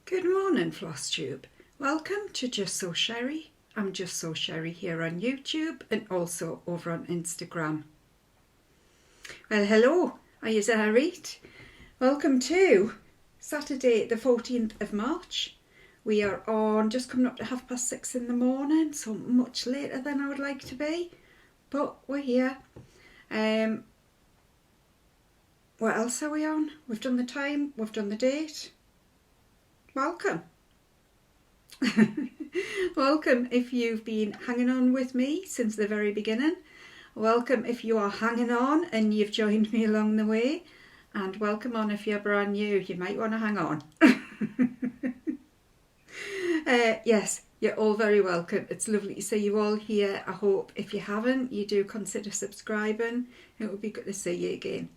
Good morning, Floss Tube. Welcome to Justsewsherrie. I'm Justsewsherrie here on YouTube and also over on Instagram. Well, hello. Are you alright? Welcome to Saturday the 14th of March. We are on just coming up to 6:30 in the morning, so much later than I would like to be. But we're here. What else are we on? We've done the time, we've done the date. Welcome. Welcome if you've been hanging on with me since the very beginning. Welcome if you are hanging on and you've joined me along the way. And welcome on if you're brand new. You might want to hang on. Yes, you're all very welcome. It's lovely to see you all here. I hope if you haven't, you do consider subscribing. It would be good to see you again.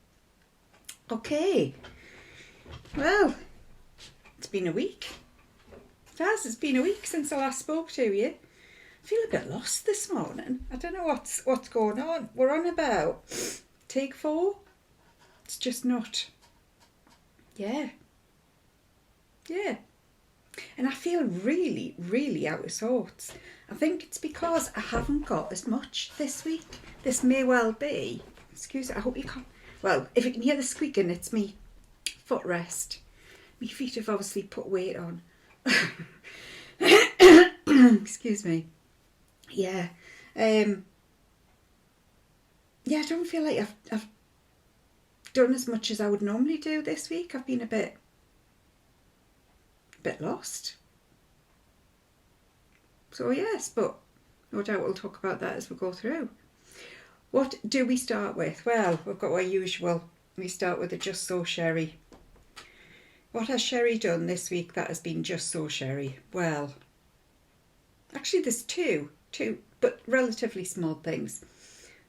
Okay. Well, it's been a week. It's been a week since I last spoke to you. I feel a bit lost this morning. I don't know what's going on. We're on about take 4. It's just not. Yeah. And I feel really, really out of sorts. I think it's because I haven't got as much this week. This may well be. Excuse me, I hope you can't. Well, if you can hear the squeaking, it's me footrest. My feet have obviously put weight on. Excuse me. Yeah. I don't feel like I've done as much as I would normally do this week. I've been a bit lost. So yes, but no doubt we'll talk about that as we go through. What do we start with? Well, we've got our usual. We start with the Justsewsherrie. What has Sherrie done this week that has been Justsewsherrie? Well, actually there's two, but relatively small things.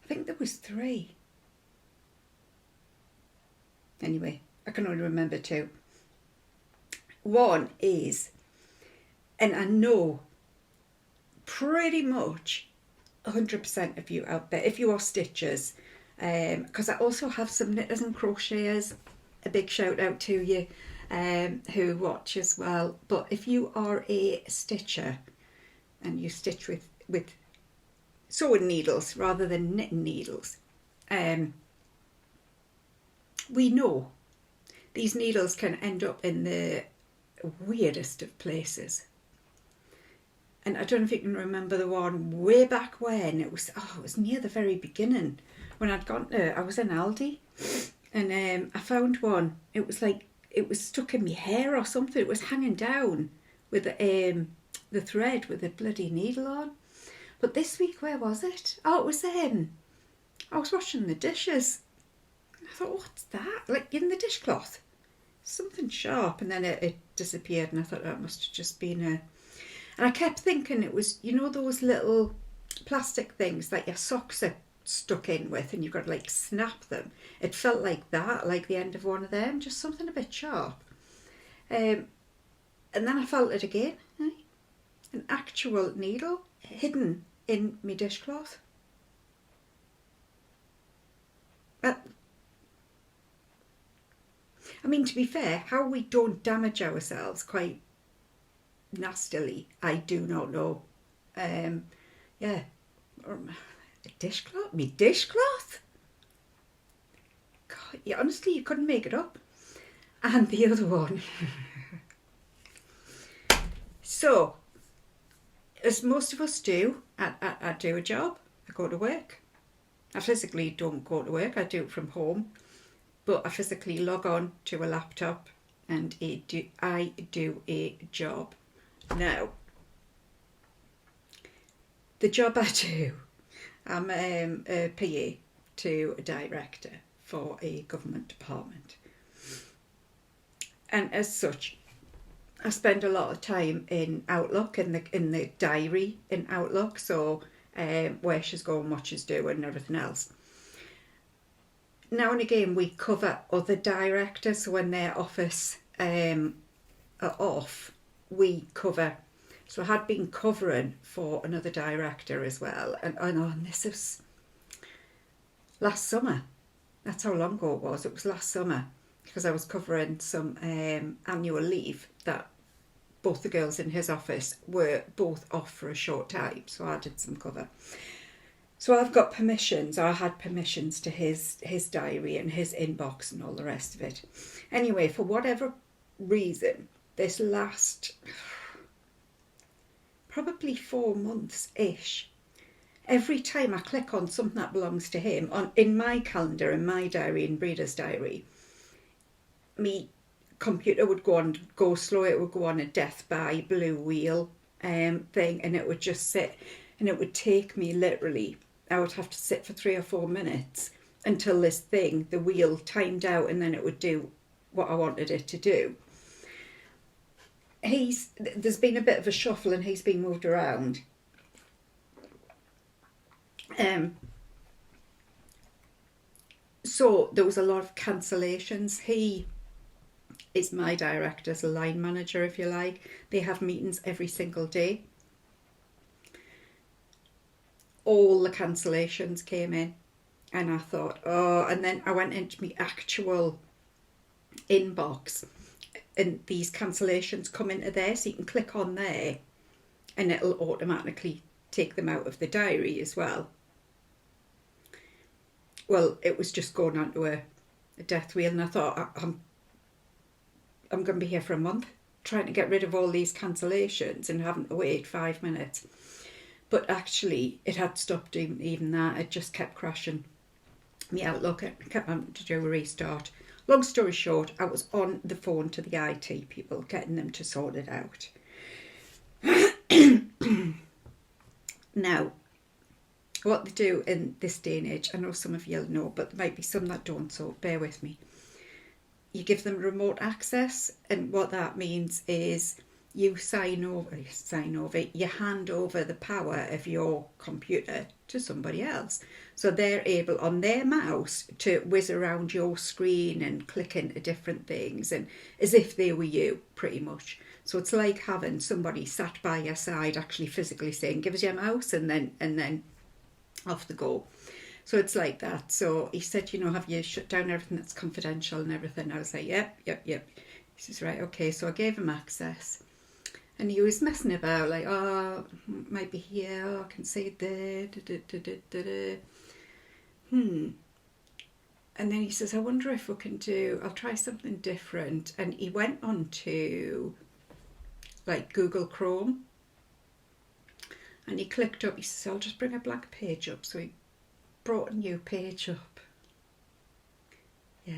I think there was 3. Anyway, I can only remember 2. One is, and I know pretty much 100% of you out there, if you are stitchers, because I also have some knitters and crocheters, a big shout out to you who watch as well. But if you are a stitcher and you stitch with sewing needles rather than knitting needles, we know these needles can end up in the weirdest of places. And I don't know if you can remember the one way back when. It was near the very beginning when I was in Aldi and I found one. It was like it was stuck in my hair or something. It was hanging down with the thread with the bloody needle on. But this week, where was it? Oh, it was I was washing the dishes. I thought, what's that? Like in the dishcloth. Something sharp, and then it disappeared, and I thought that must have just been a... And I kept thinking it was, those little plastic things that your socks are stuck in with and you've got to like snap them. It felt like that, like the end of one of them, just something a bit sharp. And then I felt it again, an actual needle hidden in my dishcloth. I mean, to be fair, how we don't damage ourselves quite nastily, I do not know. A dishcloth? Me dishcloth? God, honestly, you couldn't make it up. And the other one. So, as most of us do, I do a job. I go to work. I physically don't go to work. I do it from home. But I physically log on to a laptop and I do a job. Now, the job I do, I'm a PA to a director for a government department. And as such, I spend a lot of time in Outlook, in the diary in Outlook, so where she's going, what she's doing and everything else. Now and again we cover other directors, so when their office are off, we cover. So I had been covering for another director as well, and this was last summer. That's how long ago it was. It was last summer, because I was covering some annual leave that both the girls in his office were both off for a short time, so I did some cover. So I've got permissions, I had permissions to his diary and his inbox and all the rest of it. Anyway, for whatever reason, this last probably 4 months-ish, every time I click on something that belongs to him, in my calendar, in my diary, in Breeder's diary, me computer would go slow, it would go on a death by blue wheel thing, and it would just sit, and it would take me literally, I would have to sit for 3 or 4 minutes until this thing, the wheel, timed out, and then it would do what I wanted it to do. There's been a bit of a shuffle and he's been moved around. So there was a lot of cancellations. He is my director's line manager, if you like. They have meetings every single day. All the cancellations came in, and I thought, oh, and then I went into my actual inbox, and these cancellations come into there, so you can click on there and it'll automatically take them out of the diary as well. Well, it was just going onto a death wheel, and I thought, I'm going to be here for a month trying to get rid of all these cancellations and having to wait 5 minutes. But actually, it had stopped doing even that. It just kept crashing. My Outlook, it kept having to do a restart. Long story short, I was on the phone to the IT people, getting them to sort it out. Now, what they do in this day and age, I know some of you'll know, but there might be some that don't, so bear with me. You give them remote access, and what that means is you hand over the power of your computer to somebody else. So they're able, on their mouse, to whiz around your screen and click into different things, and as if they were you, pretty much. So it's like having somebody sat by your side, actually physically saying, give us your mouse, and then off they go. So it's like that. So he said, have you shut down everything that's confidential and everything? I was like, yep. He says, right, okay. So I gave him access. And he was messing about, like, oh, might be here, oh, I can see it there, And then he says, I wonder if we can I'll try something different. And he went on to, like, Google Chrome. And he clicked up, he says, I'll just bring a blank page up. So he brought a new page up. Yeah.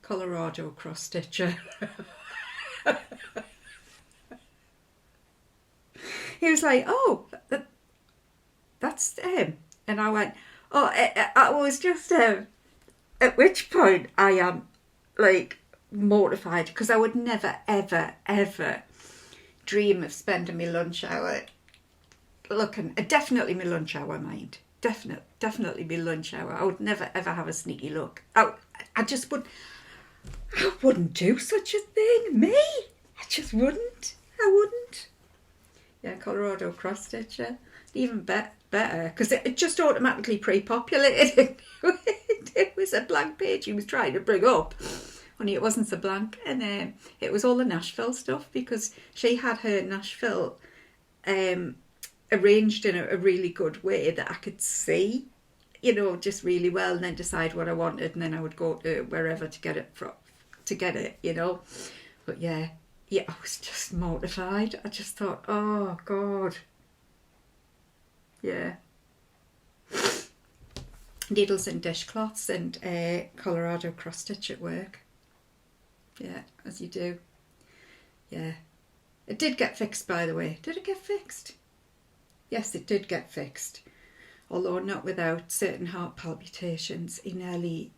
Colorado cross stitcher. He was like, oh, that's him. And I went, oh, I was just, at which point I am, like, mortified, because I would never, ever, ever dream of spending my lunch hour looking, definitely my lunch hour, mind. Definitely my lunch hour. I would never, ever have a sneaky look. I just would... I wouldn't do such a thing. Me? I just wouldn't. I wouldn't. Yeah, Colorado cross stitcher. Even better, because it just automatically pre-populated. It was a blank page he was trying to bring up. Only it wasn't so blank. And it was all the Nashville stuff, because she had her Nashville arranged in a really good way that I could see, just really well, and then decide what I wanted, and then I would go to wherever to get it from. But yeah, I was just mortified. I just thought, oh God, yeah. Needles and dishcloths and Colorado cross stitch at work. Yeah, as you do. Yeah, it did get fixed, by the way. Did it get fixed? Yes, it did get fixed, although not without certain heart palpitations. He nearly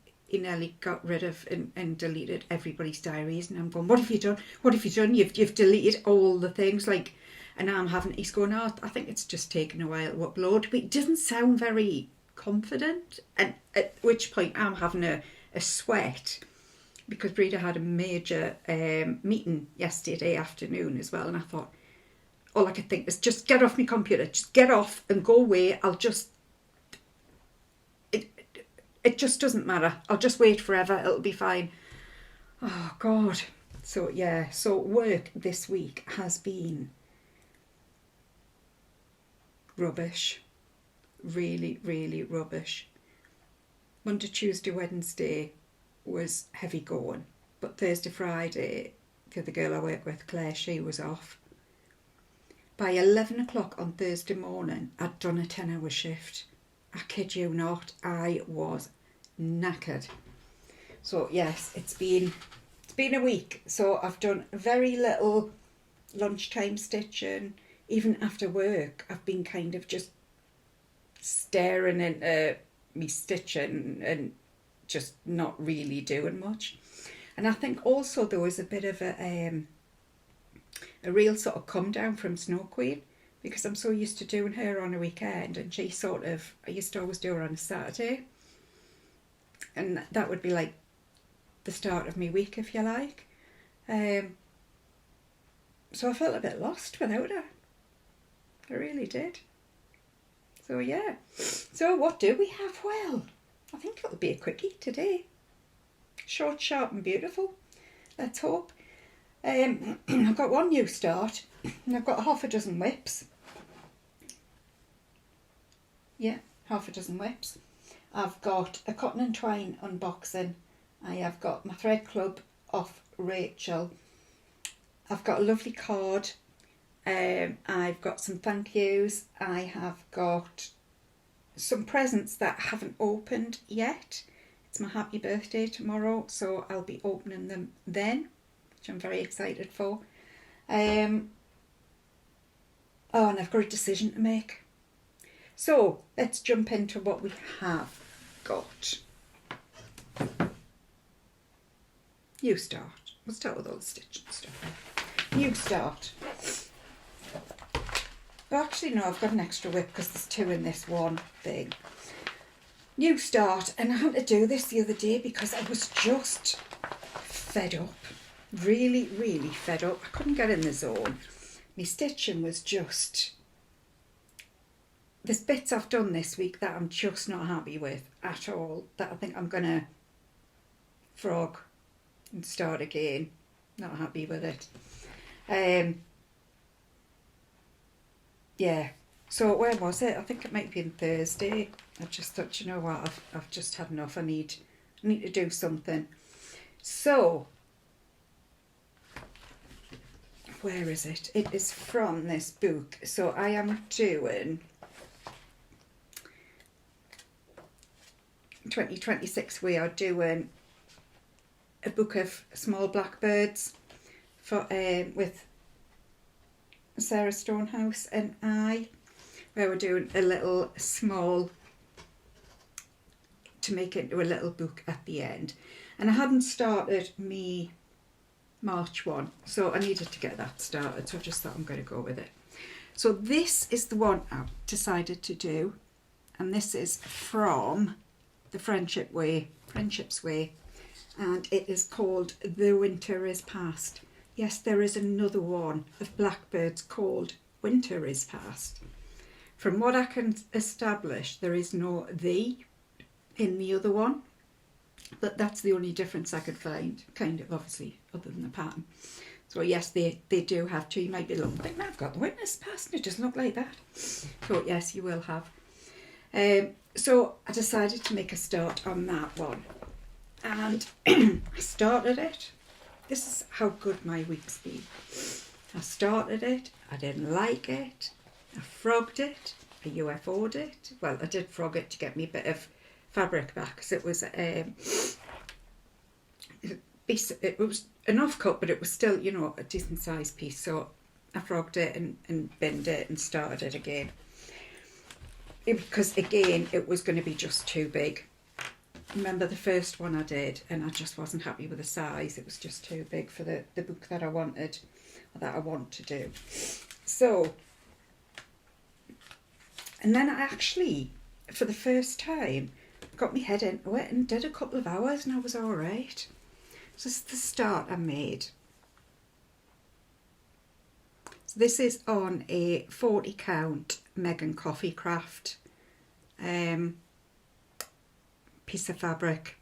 got rid of and deleted everybody's diaries, and I'm going, what have you done? What have you done? You've deleted all the things, like, and he's going, oh, I think it's just taken a while to upload. But it doesn't sound very confident, and at which point I'm having a sweat, because Breeder had a major meeting yesterday afternoon as well, and I thought, all I could think was, just get off my computer, just get off and go away. It just doesn't matter. I'll just wait forever. It'll be fine. Oh God. So yeah, so work this week has been rubbish. Really, really rubbish. Monday, Tuesday, Wednesday was heavy going. But Thursday, Friday, the other girl I work with, Claire, she was off. By 11 o'clock on Thursday morning, I'd done a 10-hour shift. I kid you not, I was knackered. So yes, it's been a week. So I've done very little lunchtime stitching. Even after work, I've been kind of just staring into me stitching and just not really doing much. And I think also there was a bit of a real sort of come down from Snow Queen, because I'm so used to doing her on a weekend, and she sort of, I used to always do her on a Saturday, and that would be like the start of my week, if you like. So I felt a bit lost without her. I really did. So yeah. So what do we have? Well, I think it'll be a quickie today. Short, sharp and beautiful. Let's hope. I've got one new start, and I've got half a dozen whips. Yeah, half a dozen whips. I've got a cotton and twine unboxing. I have got my thread club off Rachel. I've got a lovely card. I've got some thank yous. I have got some presents that I haven't opened yet. It's my happy birthday tomorrow, so I'll be opening them then, which I'm very excited for. Oh, and I've got a decision to make. So let's jump into what we have got. New start. We'll start with all the stitching stuff. New start. Well, actually, no, I've got an extra whip because there's two in this one thing. New start, and I had to do this the other day because I was just fed up. Really, really fed up. I couldn't get in the zone. My stitching was just... There's bits I've done this week that I'm just not happy with at all, that I think I'm going to frog and start again. Not happy with it. Yeah. So where was it? I think it might be on Thursday. I just thought, you know what, I've just had enough. I need to do something. So where is it? It is from this book. So I am doing 2026. We are doing a book of small blackbirds for with Sarah Stonehouse and I, where we're doing a little small to make it into a little book at the end. And I hadn't started me March one, so I needed to get that started, so I just thought I'm going to go with it. So this is the one I've decided to do, and this is from the Friendship's Way, and it is called The Winter Is Past. Yes, there is another one of blackbirds called Winter Is Past. From what I can establish, there is no "the" in the other one, but that's the only difference I could find, kind of, obviously, other than the pattern. So yes, they do have two. You might be looking, I've got The Winter Is Past, and it doesn't look like that. So yes, you will have. So I decided to make a start on that one, and I started it. This is how good my week's been. I started it, I didn't like it, I frogged it, I UFO'd it. Well, I did frog it to get me a bit of fabric back, because it was it was an off cut, but it was still, you know, a decent sized piece. So I frogged it and binned it and started it again. Because again, it was going to be just too big. Remember the first one I did, and I just wasn't happy with the size. It was just too big for the book that I wanted, or that I want to do. So, and then I actually, for the first time, got my head into it and did a couple of hours, and I was all right. So this is the start I made. So this is on a 40 count Megan Coffee Craft piece of fabric.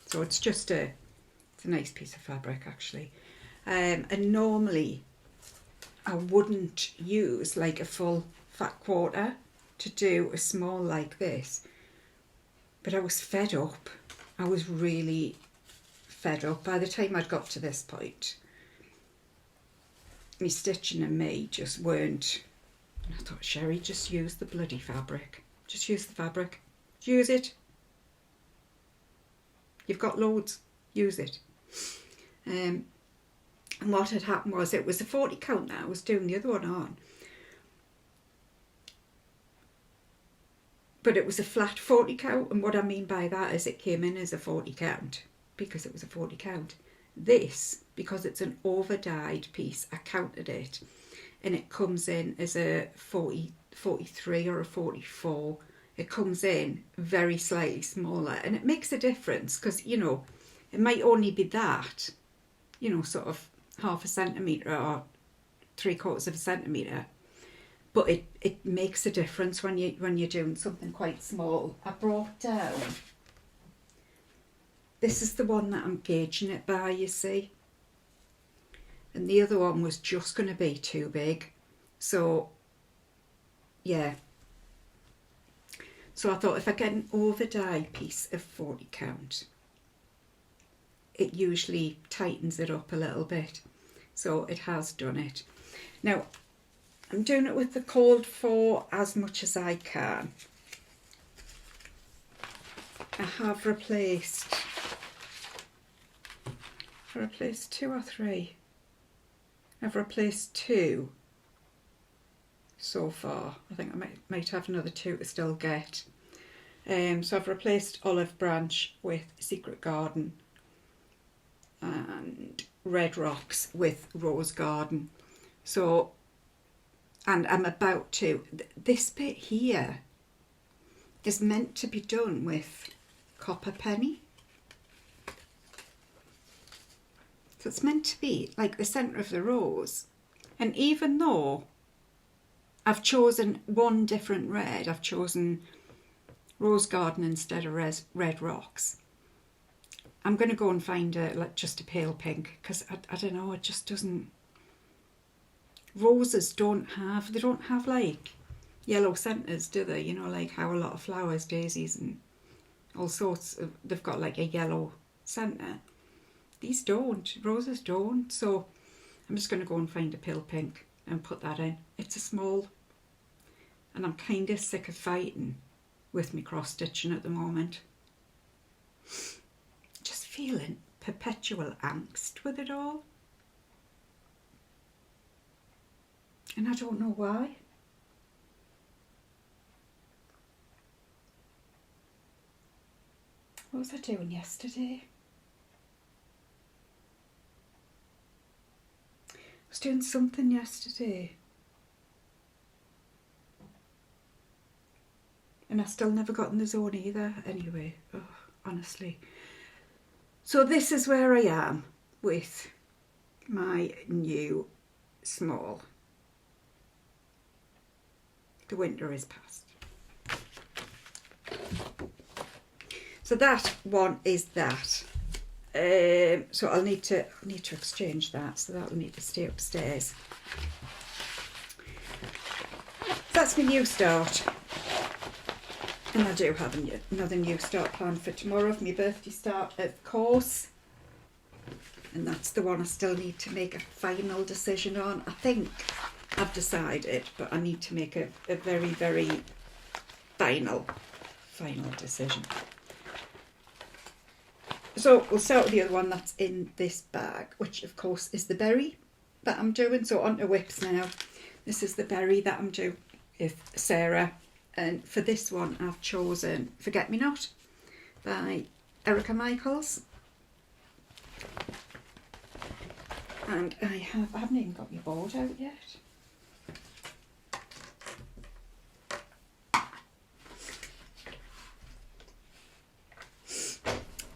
So it's just a It's a nice piece of fabric actually. And normally I wouldn't use like a full fat quarter to do a small like this, but I was fed up. I was really fed up by the time I'd got to this point. Me stitching and me just weren't. And I thought, Sherrie, just use the bloody fabric. Just use the fabric. Use it. You've got loads. Use it. And what had happened was, it was a 40 count that I was doing the other one on. But it was a flat 40 count, and what I mean by that is it came in as a 40 count because it was a 40 count. This, because it's an over dyed piece, I counted it, and it comes in as a 43 or a 44. It comes in very slightly smaller, and it makes a difference because, you know, it might only be that, you know, sort of half a centimetre or 3/4 of a centimetre, but it makes a difference when you're doing something quite small. I brought down, this is the one that I'm gauging it by, you see, and the other one was just going to be too big, so yeah. So I thought, if I get an over dye piece of 40 count, it usually tightens it up a little bit. So it has done it. Now, I'm doing it with the cold for as much as I can. I have replaced 2 or 3. I've replaced 2 so far. I think I might have another 2 to still get. So I've replaced Olive Branch with Secret Garden and Red Rocks with Rose Garden. So, and I'm about to, this bit here is meant to be done with Copper Penny. So it's meant to be like the centre of the rose. And even though I've chosen one different red, I've chosen Rose Garden instead of Red Rocks, I'm going to go and find just a pale pink, because I don't know, it just doesn't. Roses don't have like yellow centres, do they? You know, like how a lot of flowers, daisies and all sorts of, they've got like a yellow centre. These don't, roses don't. So I'm just going to go and find a pale pink and put that in. It's a small, and I'm kind of sick of fighting with me cross stitching at the moment. Just feeling perpetual angst with it all, and I don't know why. What was I doing yesterday? I was doing something yesterday, and I still never got in the zone either. Anyway, honestly. So this is where I am with my new small. The winter is past. So that one is that. So I'll need to exchange that. So that will need to stay upstairs. That's my new start. And I do have another new start planned for tomorrow, for my birthday start, of course. And that's the one I still need to make a final decision on. I think I've decided, but I need to make a very, very final decision. So we'll start with the other one that's in this bag, which of course is the berry that I'm doing. So on to whips now. This is the berry that I'm doing with Sarah. And for this one, I've chosen Forget Me Not by Erica Michaels. And I haven't even got my board out yet.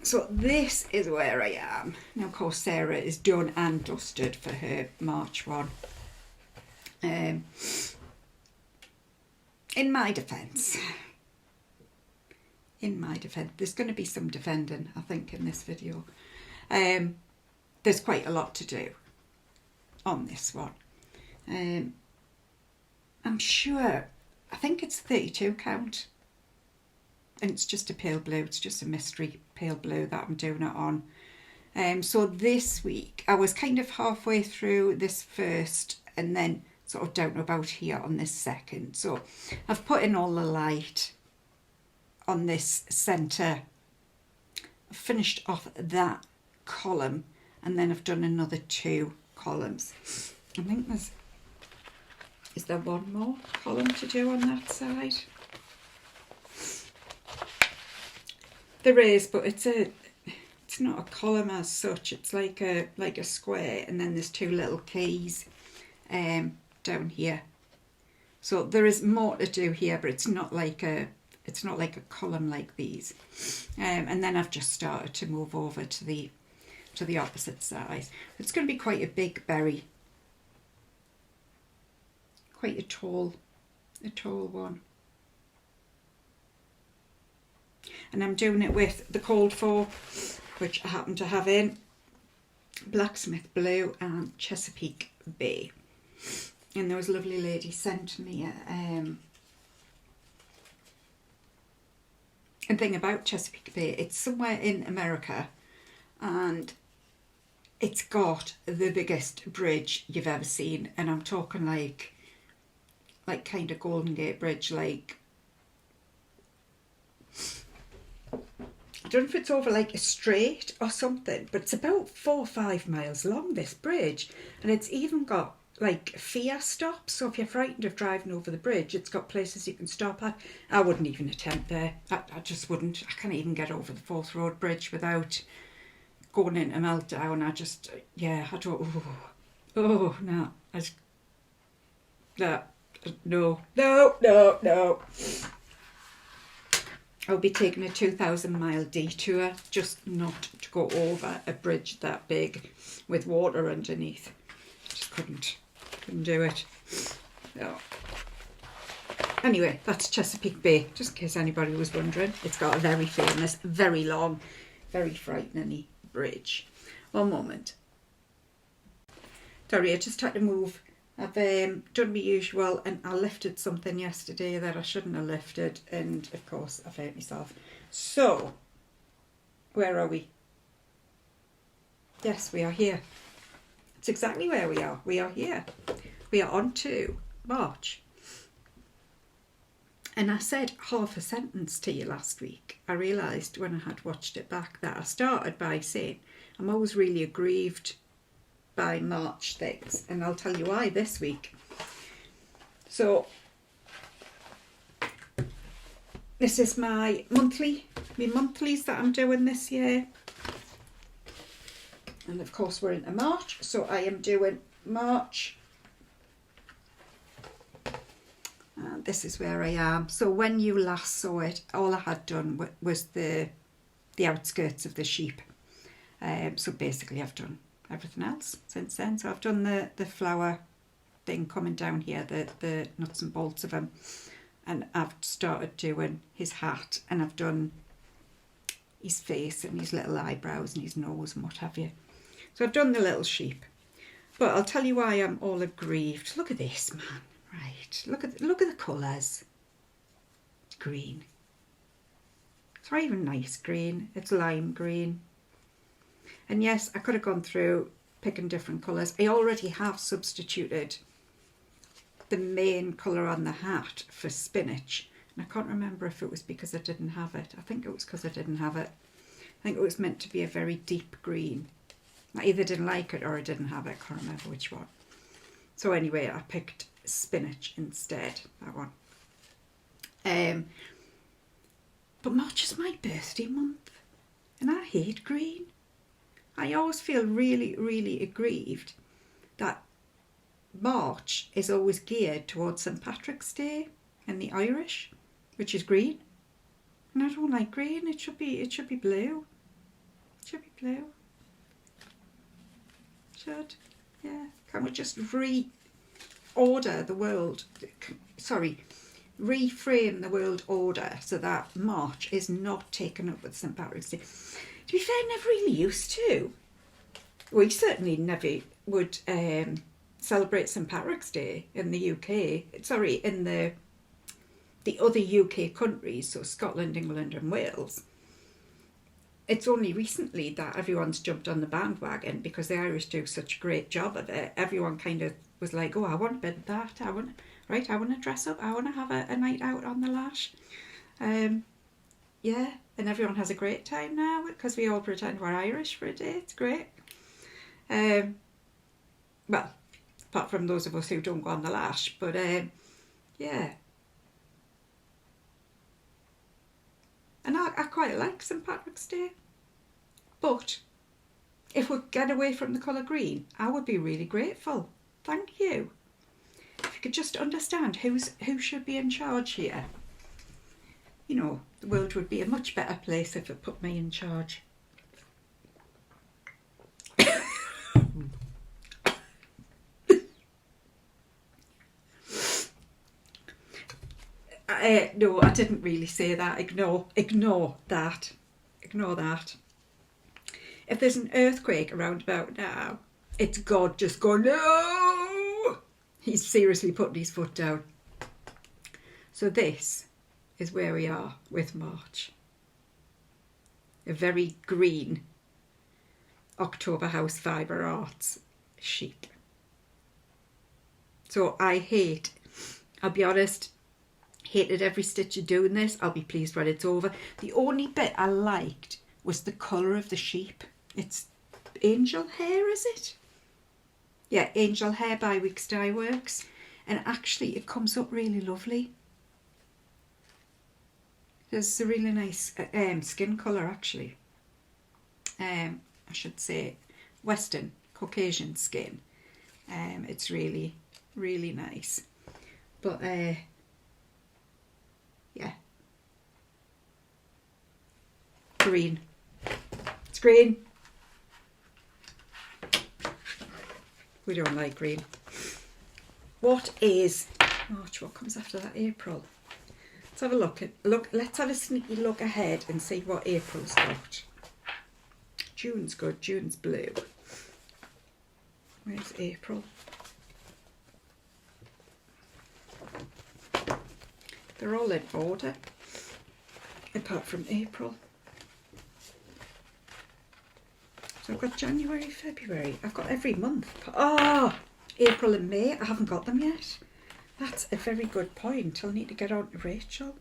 So this is where I am. Now, of course, Sarah is done and dusted for her March one. In my defence, there's going to be some defending, I think, in this video. there's quite a lot to do on this one. I'm sure, I think it's 32 count, and it's just a pale blue. It's just a mystery pale blue that I'm doing it on. So this week I was kind of halfway through this first and then sort of down about here on this second. So I've put in all the light on this centre. I've finished off that column and then I've done another 2 columns. I think is there one more column to do on that side? There is, but it's not a column as such. It's like a square, and then there's 2 little keys down here. So there is more to do here, but it's not like a column like these. And then I've just started to move over to the opposite side. It's going to be quite a big berry, quite a tall one. And I'm doing it with the cold fork, which I happen to have in Blacksmith Blue and Chesapeake Bay. And there was a lovely lady sent me a thing about Chesapeake Bay. It's somewhere in America, and it's got the biggest bridge you've ever seen. And I'm talking like kind of Golden Gate Bridge, like, I don't know if it's over like a strait or something, but it's about 4 or 5 miles long, this bridge. And it's even got like fear stops. So if you're frightened of driving over the bridge, it's got places you can stop at. I wouldn't even attempt there. I just wouldn't. I can't even get over the Forth Road Bridge without going into meltdown. I don't, no. No. I'll be taking a 2,000-mile detour just not to go over a bridge that big with water underneath. Just couldn't do it. No. Anyway, that's Chesapeake Bay, just in case anybody was wondering. It's got a very famous, very long, very frightening bridge. One moment. Sorry, I just had to move. I've done my usual, and I lifted something yesterday that I shouldn't have lifted, and of course I've hurt myself. So, where are we? Yes, we are here. It's exactly where we are. We are here. We are on to March. And I said half a sentence to you last week. I realised when I had watched it back that I started by saying I'm always really aggrieved by March things, and I'll tell you why this week. So this is my monthlies that I'm doing this year, and of course we're into March, so I am doing March, and this is where I am. So when you last saw it, all I had done was the outskirts of the sheep. So basically I've done everything else since then. So I've done the flower thing coming down here, the nuts and bolts of him, and I've started doing his hat, and I've done his face and his little eyebrows and his nose and what have you. So I've done the little sheep, but I'll tell you why I'm all aggrieved. Look at this, man. Right, look at the colours. It's green. It's not even nice green. It's lime green. And yes, I could have gone through picking different colours. I already have substituted the main colour on the hat for spinach. And I can't remember if it was because I didn't have it. I think it was because I didn't have it. I think it was meant to be a very deep green. I either didn't like it or I didn't have it. I can't remember which one. So anyway, I picked spinach instead, that one. But March is my birthday month, and I hate green. I always feel really, really aggrieved that March is always geared towards St. Patrick's Day and the Irish, which is green. And I don't like green. It should be blue. It should be blue. Should. Yeah. Can we just reorder the world? Sorry. Reframe the world order so that March is not taken up with St. Patrick's Day. To be fair, I never really used to. we certainly never would celebrate St Patrick's Day in the UK. Sorry, in the other UK countries, so Scotland, England and Wales. It's only recently that everyone's jumped on the bandwagon because the Irish do such a great job of it. Everyone kind of was like, oh, I want a bit of that. I want to dress up. I want to have a night out on the lash. Yeah, and everyone has a great time now because we all pretend we're Irish for a day. It's great. Well, apart from those of us who don't go on the lash, but yeah. And I quite like St Patrick's Day. But if we get away from the colour green, I would be really grateful. Thank you. If you could just understand who should be in charge here. You know, the world would be a much better place if it put me in charge. No, I didn't really say that. Ignore that. Ignore that. If there's an earthquake around about now, it's God just going, no! He's seriously putting his foot down. So this is where we are with March. A very green October House Fibre Arts sheep. So I'll be honest, hated every stitch of doing this. I'll be pleased when it's over. The only bit I liked was the colour of the sheep. It's angel hair, is it? Yeah, angel hair by Weeks Dye Works. And actually it comes up really lovely. There's a really nice skin colour actually. I should say Western Caucasian skin. It's really, really nice. But yeah. Green. It's green. We don't like green. What is March? What comes after that? April. Let's have a look. Let's have a sneaky look ahead and see what April's got. June's good. June's blue. Where's April? They're all in order, apart from April. So I've got January, February. I've got every month. Oh, April and May. I haven't got them yet. That's a very good point. I'll need to get on to Rachel.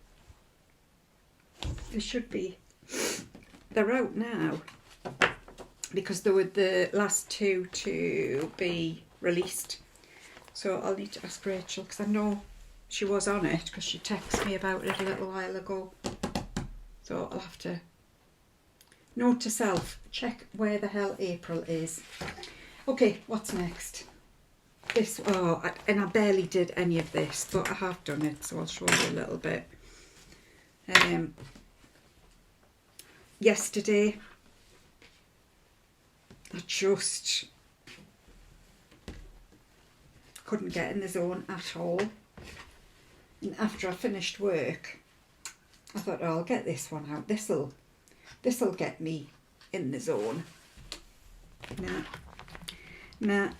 They should be. They're out now because they were the last two to be released. So I'll need to ask Rachel because I know she was on it because she texted me about it a little while ago. So I'll have to, note to self, check where the hell April is. Okay, what's next? This, and I barely did any of this, but I have done it, so I'll show you a little bit. Yesterday, I just couldn't get in the zone at all. And after I finished work, I thought, oh, I'll get this one out. This'll get me in the zone. Nah.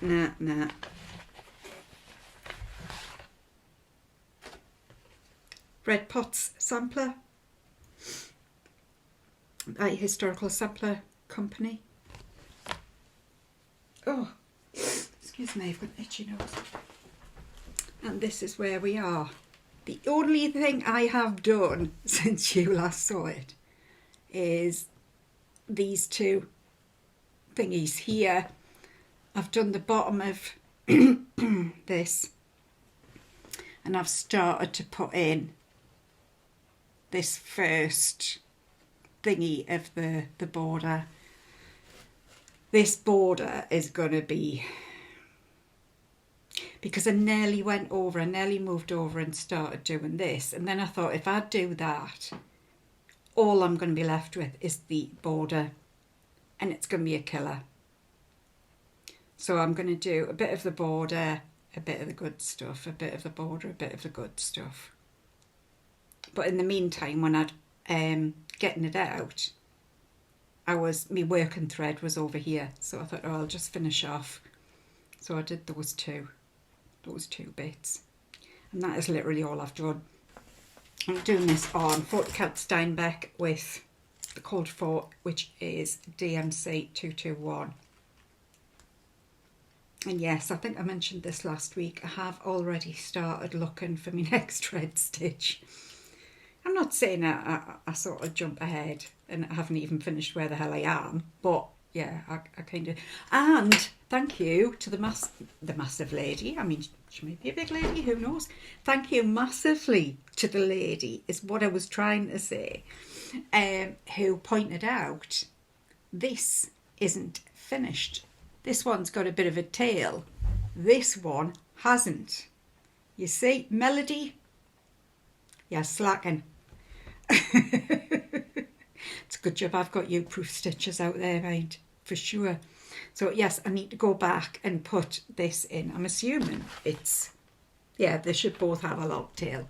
Red Pots sampler. Historical Sampler Company. Oh, excuse me, I've got an itchy nose. And this is where we are. The only thing I have done since you last saw it is these two thingies here. I've done the bottom of this and I've started to put in this first thingy of the border. This border is going to be, because I nearly moved over and started doing this, and then I thought if I do that, all I'm going to be left with is the border, and it's going to be a killer. So I'm going to do a bit of the border, a bit of the good stuff, a bit of the border, a bit of the good stuff. But in the meantime, when I'm getting it out, my working thread was over here, so I thought, oh, I'll just finish off. So I did those two bits, and that is literally all I've done. I'm doing this on 40 count Steinbeck with the called for, which is DMC 221. And yes, I think I mentioned this last week, I have already started looking for my next thread stitch. I'm not saying I sort of jump ahead and I haven't even finished where the hell I am, but yeah, I kind of. And thank you to the massive lady. I mean, she may be a big lady, who knows? Thank you massively to the lady, is what I was trying to say, who pointed out this isn't finished. This one's got a bit of a tail. This one hasn't. You see, Melody? Yeah, slacking. It's a good job I've got you proof stitches out there, mind, for sure. So yes, I need to go back and put this in. I'm assuming it's, yeah, they should both have a lock tail.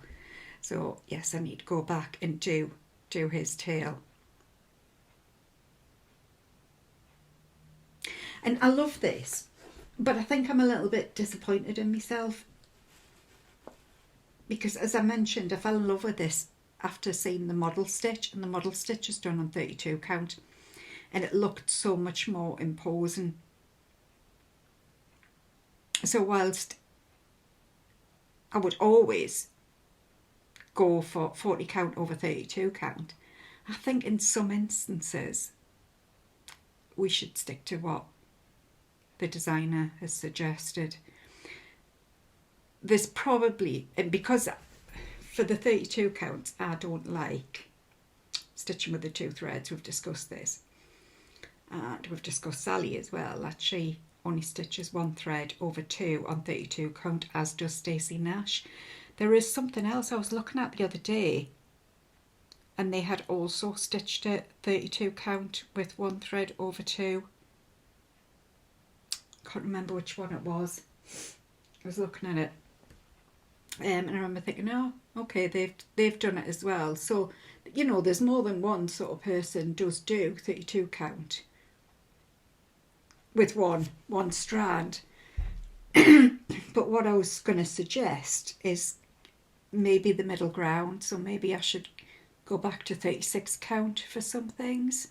So yes, I need to go back and do his tail. And I love this, but I think I'm a little bit disappointed in myself, because as I mentioned, I fell in love with this after seeing the model stitch, and the model stitch is done on 32 count, and it looked so much more imposing. So whilst I would always go for 40 count over 32 count, I think in some instances we should stick to what the designer has suggested. There's probably, and because for the 32 counts I don't like stitching with the two threads, we've discussed this, and we've discussed Sally as well, that she only stitches one thread over two on 32 count, as does Stacey Nash. There is something else I was looking at the other day, and they had also stitched it 32 count with one thread over two. Can't remember which one it was. I was looking at it, and I remember thinking, oh, okay, they've done it as well. So, you know, there's more than one sort of person does do 32 count with one strand. But what I was going to suggest is maybe the middle ground. So maybe I should go back to 36 count for some things,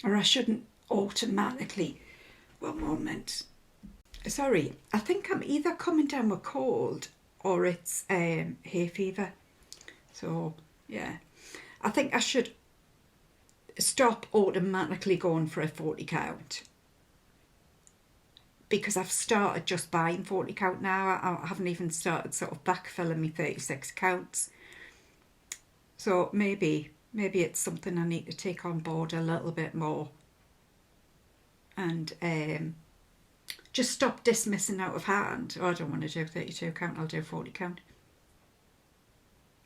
or I shouldn't automatically. One moment. Sorry, I think I'm either coming down with cold or it's hay fever. So yeah, I think I should stop automatically going for a 40 count, because I've started just buying 40 count now. I haven't even started sort of backfilling me 36 counts. So maybe it's something I need to take on board a little bit more, and just stop dismissing out of hand. Oh, I don't want to do 32 count, I'll do 40 count.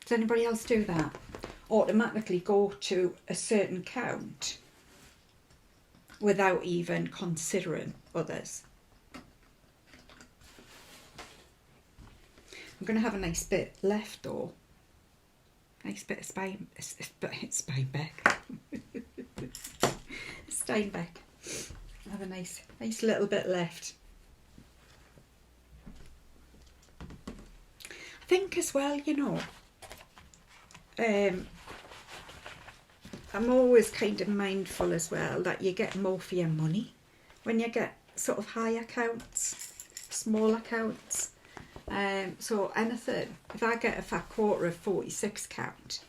Does anybody else do that? Automatically go to a certain count without even considering others. I'm going to have a nice bit left though. Nice bit of Steinbeck. Steinbeck. Have a nice little bit left. I think as well, you know, I'm always kind of mindful as well that you get more for your money when you get sort of higher counts, smaller counts. So anything, if I get a fat quarter of 46 count,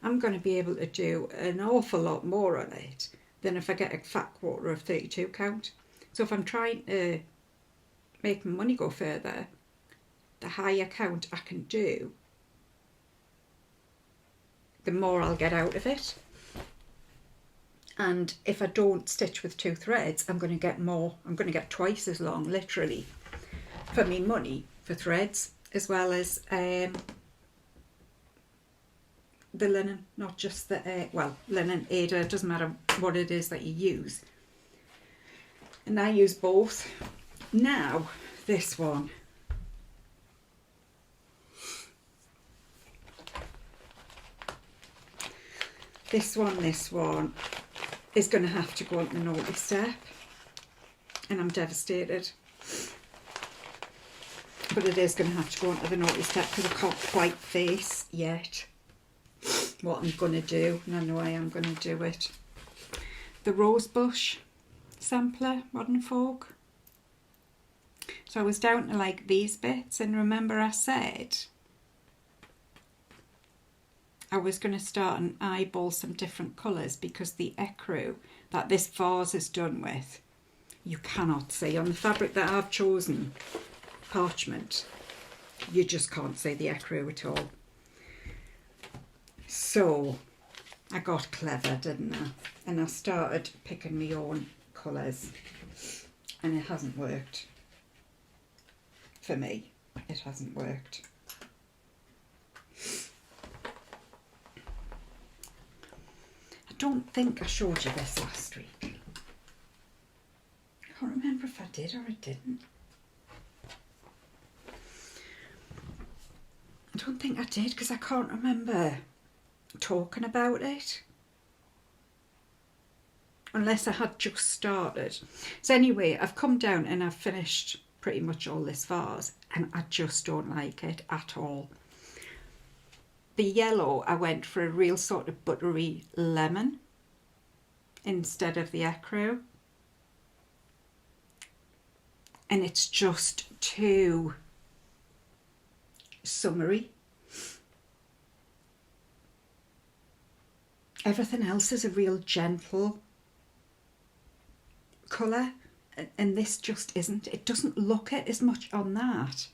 I'm going to be able to do an awful lot more on it than if I get a fat quarter of 32 count. So if I'm trying to make my money go further, the higher count I can do, the more I'll get out of it. And if I don't stitch with two threads, I'm going to get more. I'm going to get twice as long, literally, for me money for threads, as well as the linen, not just the, linen, Ada, it doesn't matter what it is that you use. And I use both. Now, this one. This one. is going to have to go on the naughty step, and I'm devastated. But it is going to have to go onto the naughty step because I can't quite face yet what I'm going to do, and I know I am going to do it. The Rosebush sampler, Modern Folk. So I was down to like these bits, and remember I said I was going to start and eyeball some different colours because the ecru that this vase is done with, you cannot see. On the fabric that I've chosen, parchment, you just can't see the ecru at all. So I got clever, didn't I? And I started picking my own colours, and it hasn't worked for me. It hasn't worked. I don't think I showed you this last week. I can't remember if I did or I didn't. I don't think I did because I can't remember talking about it. Unless I had just started. So anyway, I've come down and I've finished pretty much all this vase, and I just don't like it at all. The yellow, I went for a real sort of buttery lemon instead of the ecru. And it's just too summery. Everything else is a real gentle colour, and this just isn't. It doesn't look it as much on that.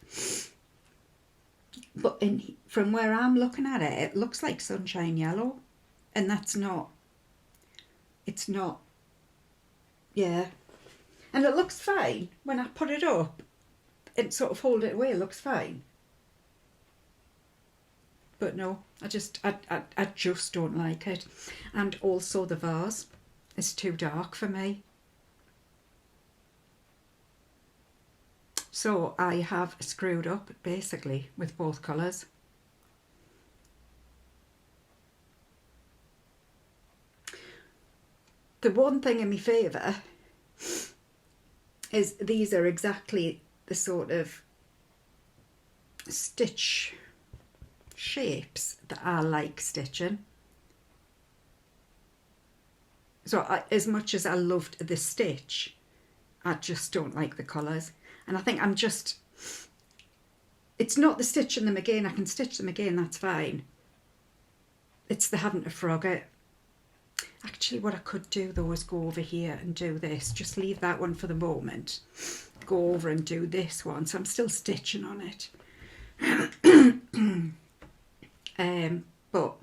But from where I'm looking at it, it looks like sunshine yellow, and that's not. It's not. Yeah. And it looks fine when I put it up and sort of hold it away, it looks fine. But no, I just don't like it. And also the vase is too dark for me. So I have screwed up basically with both colours. The one thing in my favour is these are exactly the sort of stitch shapes that I like stitching. So as much as I loved the stitch, I just don't like the colours. And I think I'm just, it's not the stitching them again. I can stitch them again, that's fine. It's the having to frog it. Actually, what I could do though is go over here and do this. Just leave that one for the moment. Go over and do this one. So I'm still stitching on it. But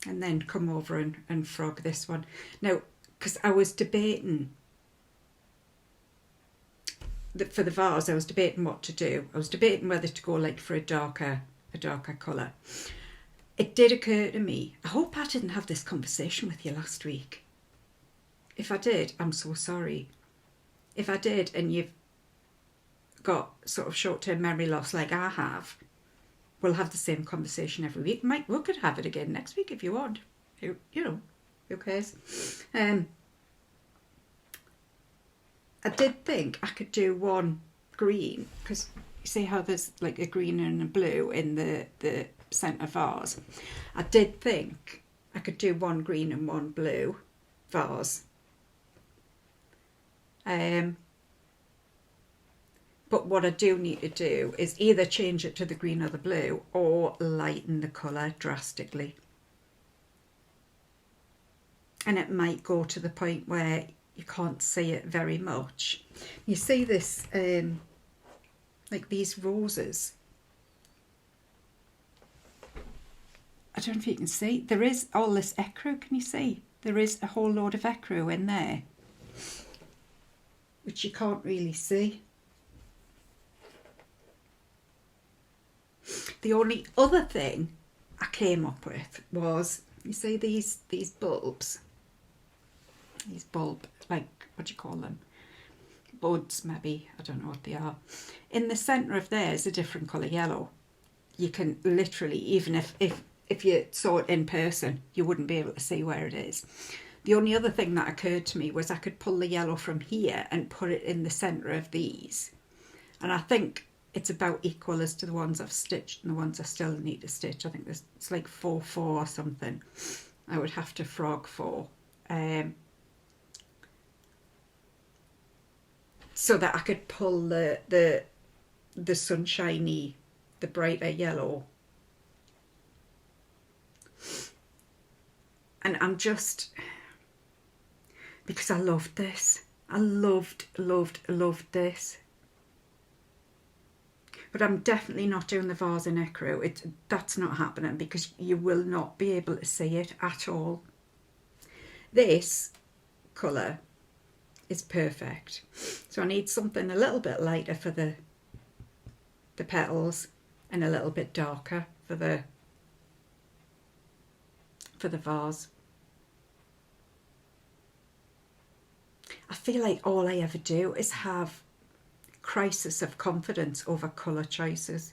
and then come over and frog this one. Now, because I was debating for the vase, I was debating what to do. I was debating whether to go like for a darker colour. It did occur to me, I hope I didn't have this conversation with you last week. If I did, I'm so sorry. If I did and you've got sort of short-term memory loss like I have, we'll have the same conversation every week. We could have it again next week if you want. You know, who cares? I did think I could do one green, because you see how there's like a green and a blue in the centre vase. I did think I could do one green and one blue vase. But what I do need to do is either change it to the green or the blue, or lighten the colour drastically. And it might go to the point where you can't see it very much. You see this, like these roses. I don't know if you can see. There is all this ecru, can you see? There is a whole load of ecru in there, which you can't really see. The only other thing I came up with was, you see these bulbs? These bulb, like, what do you call them? Buds, maybe. I don't know what they are. In the centre of there is a different colour yellow. You can literally, even if if you saw it in person, you wouldn't be able to see where it is. The only other thing that occurred to me was I could pull the yellow from here and put it in the centre of these. And I think it's about equal as to the ones I've stitched and the ones I still need to stitch. I think it's like 4-4 or something. I would have to frog for. So that I could pull the sunshiny, the brighter yellow. And I'm just, because I loved this. I loved this. But I'm definitely not doing the vase in ecru. That's not happening because you will not be able to see it at all. This colour is perfect. So I need something a little bit lighter for the petals and a little bit darker for the vase. I feel like all I ever do is have crisis of confidence over colour choices.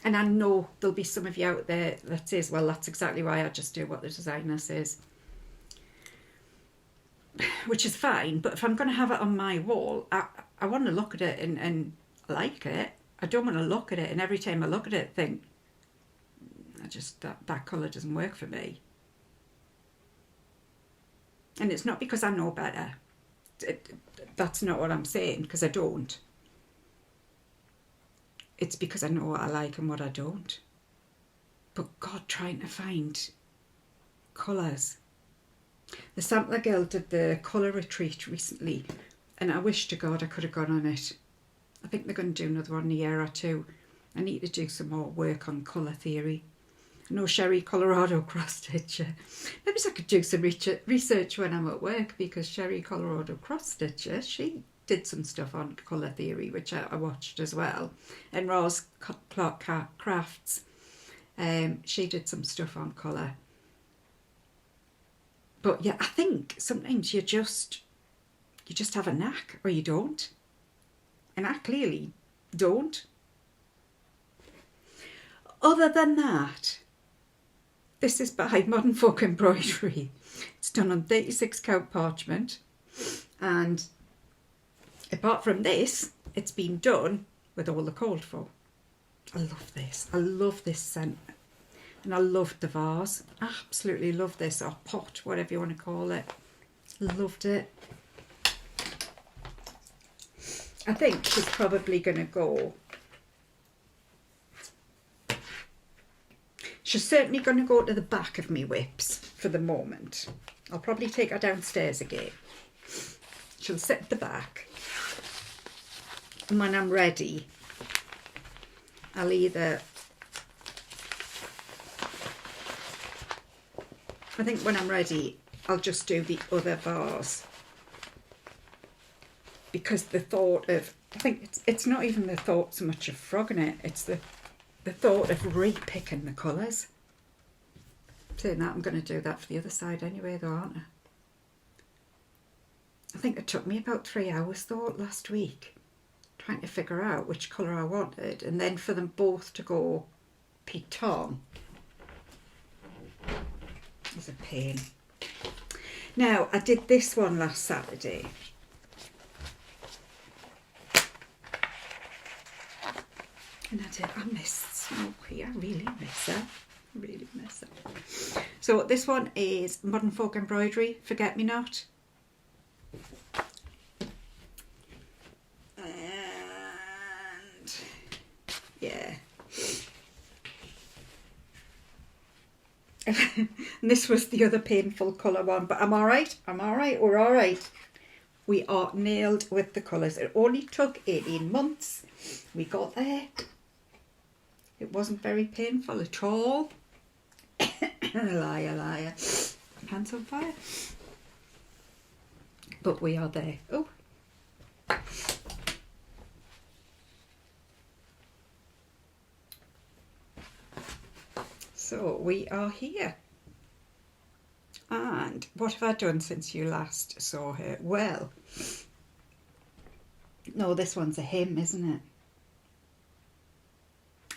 And I know there'll be some of you out there that says, well, that's exactly why I just do what the designer says. Which is fine, but if I'm going to have it on my wall, I want to look at it and like it. I don't want to look at it and every time I look at it think, that colour doesn't work for me. And it's not because I know better. That's not what I'm saying, because I don't. It's because I know what I like and what I don't. But God, trying to find colours. The Sampler Girl did the colour retreat recently, and I wish to God I could have gone on it. I think they're going to do another one in a year or two. I need to do some more work on colour theory. I know Sherrie, Colorado cross stitcher. Maybe I could do some research when I'm at work, because Sherrie, Colorado cross stitcher, she did some stuff on colour theory, which I watched as well. And Rose Clark Crafts, she did some stuff on colour. But yeah, I think sometimes you just have a knack, or you don't. And I clearly don't. Other than that, this is by Modern Folk Embroidery. It's done on 36 count parchment, and apart from this, it's been done with all the called for. I love this. I love this scent. And I loved the vase. Absolutely love this, or pot, whatever you want to call it. Loved it. I think she's probably going to go. She's certainly going to go to the back of me whips for the moment. I'll probably take her downstairs again. She'll sit at the back. And when I'm ready, I'll either... I think when I'm ready, I'll just do the other vase. Because the thought of... I think it's not even the thought so much of frogging it. It's the thought of re-picking the colours. Saying that, I'm going to do that for the other side anyway though, aren't I? I think it took me about 3 hours though last week, trying to figure out which colour I wanted, and then for them both to go Piton is a pain. Now, I did this one last Saturday. And I miss Smokey. I really miss her. I really miss her. So this one is Modern Folk Embroidery, Forget Me Not. And yeah. And this was the other painful colour one, but I'm alright. I'm alright. We're alright. We are nailed with the colours. It only took 18 months. We got there. It wasn't very painful at all. Liar. Hands on fire. But we are there. Oh. So we are here. And what have I done since you last saw her? Well, no, this one's a hymn, isn't it?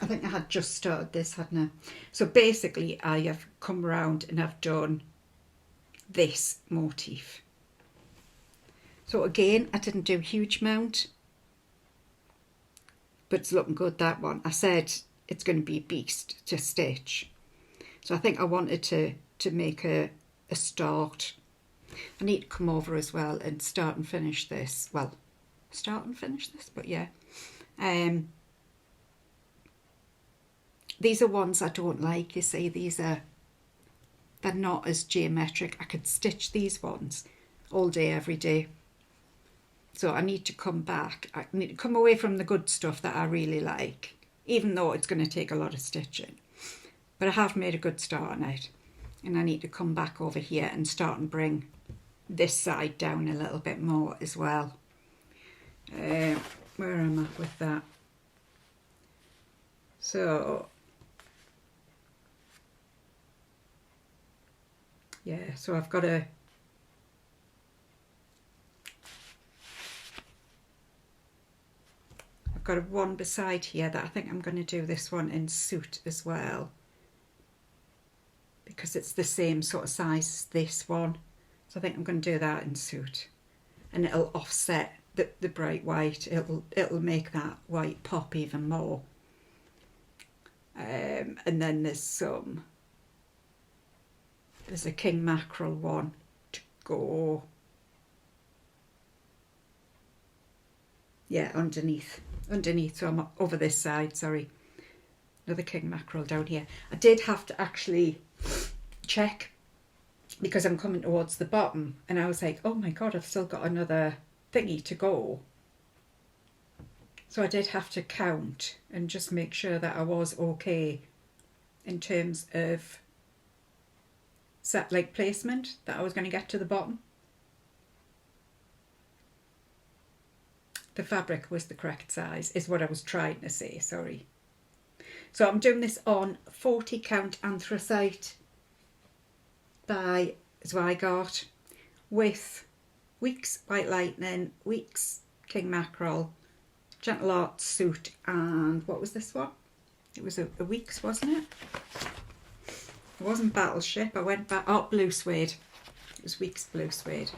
I think I had just started this, hadn't I? So basically I have come around and I've done this motif. So again, I didn't do a huge amount, but it's looking good, that one. I said it's going to be a beast to stitch. So I think I wanted to make a start. I need to come over as well and start and finish this. Well, start and finish this, but yeah. These are ones I don't like, you see. They're not as geometric. I could stitch these ones all day, every day. So I need to come back. I need to come away from the good stuff that I really like, even though it's going to take a lot of stitching. But I have made a good start on it. And I need to come back over here and start and bring this side down a little bit more as well. Where am I with that? So, yeah, so I've got a one beside here that I think I'm going to do this one in suit as well, because it's the same sort of size as this one. So I think I'm going to do that in suit, and it'll offset the bright white. It'll make that white pop even more. And then there's a king mackerel one to go, yeah, underneath, so I'm over this side, sorry. Another king mackerel down here. I did have to actually check, because I'm coming towards the bottom, and I was like, oh my god, I've still got another thingy to go. So I did have to count and just make sure that I was okay in terms of like placement, that I was going to get to the bottom. The fabric was the correct size, is what I was trying to say, sorry. So I'm doing this on 40 count anthracite by Zweigart with weeks white lightning, weeks king mackerel, gentle art suit, and what was this one? It was a weeks, wasn't it? It wasn't battleship. I went back. Oh, blue suede. It was weeks blue suede.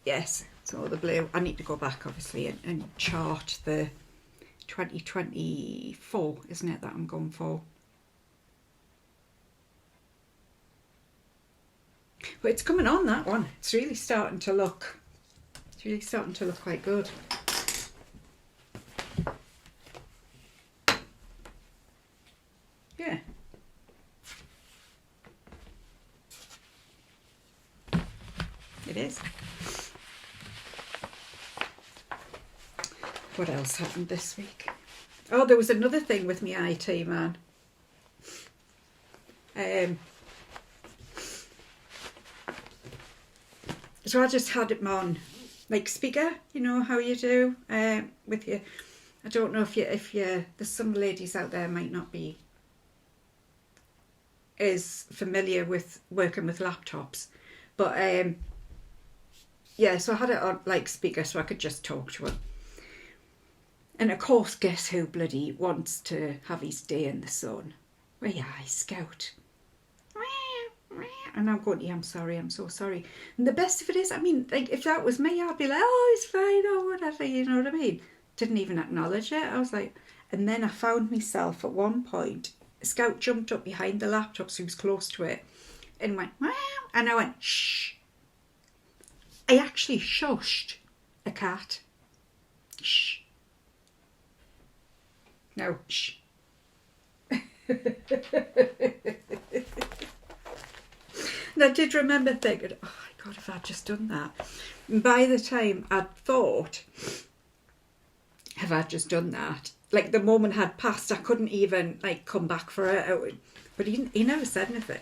Yes, so the blue. I need to go back obviously and chart the 2024, isn't it, that I'm going for? But it's coming on, that one. It's really starting to look. It's really starting to look quite good. Yeah. It is. What else happened this week? Oh, there was another thing with my IT, man. So I just had it on like speaker, you know how you do with your. I don't know if you there's some ladies out there might not be as familiar with working with laptops, but yeah, so I had it on like speaker so I could just talk to her. And of course, guess who bloody wants to have his day in the sun? Well, yeah, Scout. And I'm going, yeah, I'm sorry, I'm so sorry. And the best of it is, I mean, like, if that was me, I'd be like, oh, it's fine, or whatever, you know what I mean? Didn't even acknowledge it. I was like, and then I found myself at one point, Scout jumped up behind the laptop, so he was close to it, and went, wow, and I went, shh. I actually shushed a cat. Shh. No, shh. And I did remember thinking, oh my God, if I'd just done that. And by the time I'd thought, have I just done that? Like the moment had passed, I couldn't even like come back for it. But he never said anything.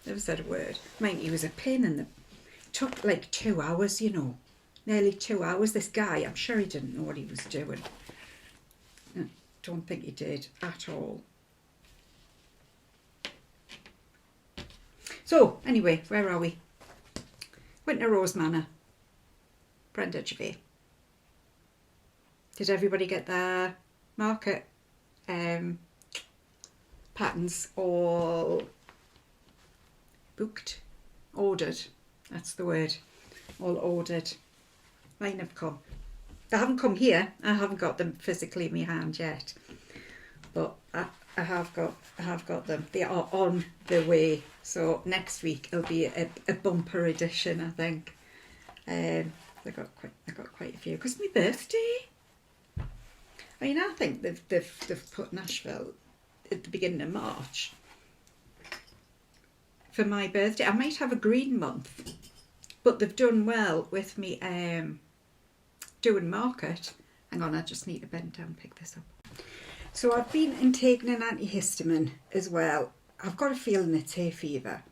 Never said a word. Mind, he was a pain in the... It took like 2 hours, you know. Nearly 2 hours. This guy, I'm sure he didn't know what he was doing. I don't think he did at all. So, anyway, where are we? Went to Rose Manor. Brenda Gervais. Did everybody get there? market patterns all booked, ordered, that's the word, all ordered. Mine have come. They haven't come here, I haven't got them physically in my hand yet, but I have got them. They are on the way, so next week it'll be a bumper edition, I think. I got quite a few, because my birthday. I mean, I think they've put Nashville at the beginning of March for my birthday. I might have a green month, but they've done well with me doing market. Hang on, I just need to bend down and pick this up. So I've been and taken an antihistamine as well. I've got a feeling it's hay fever.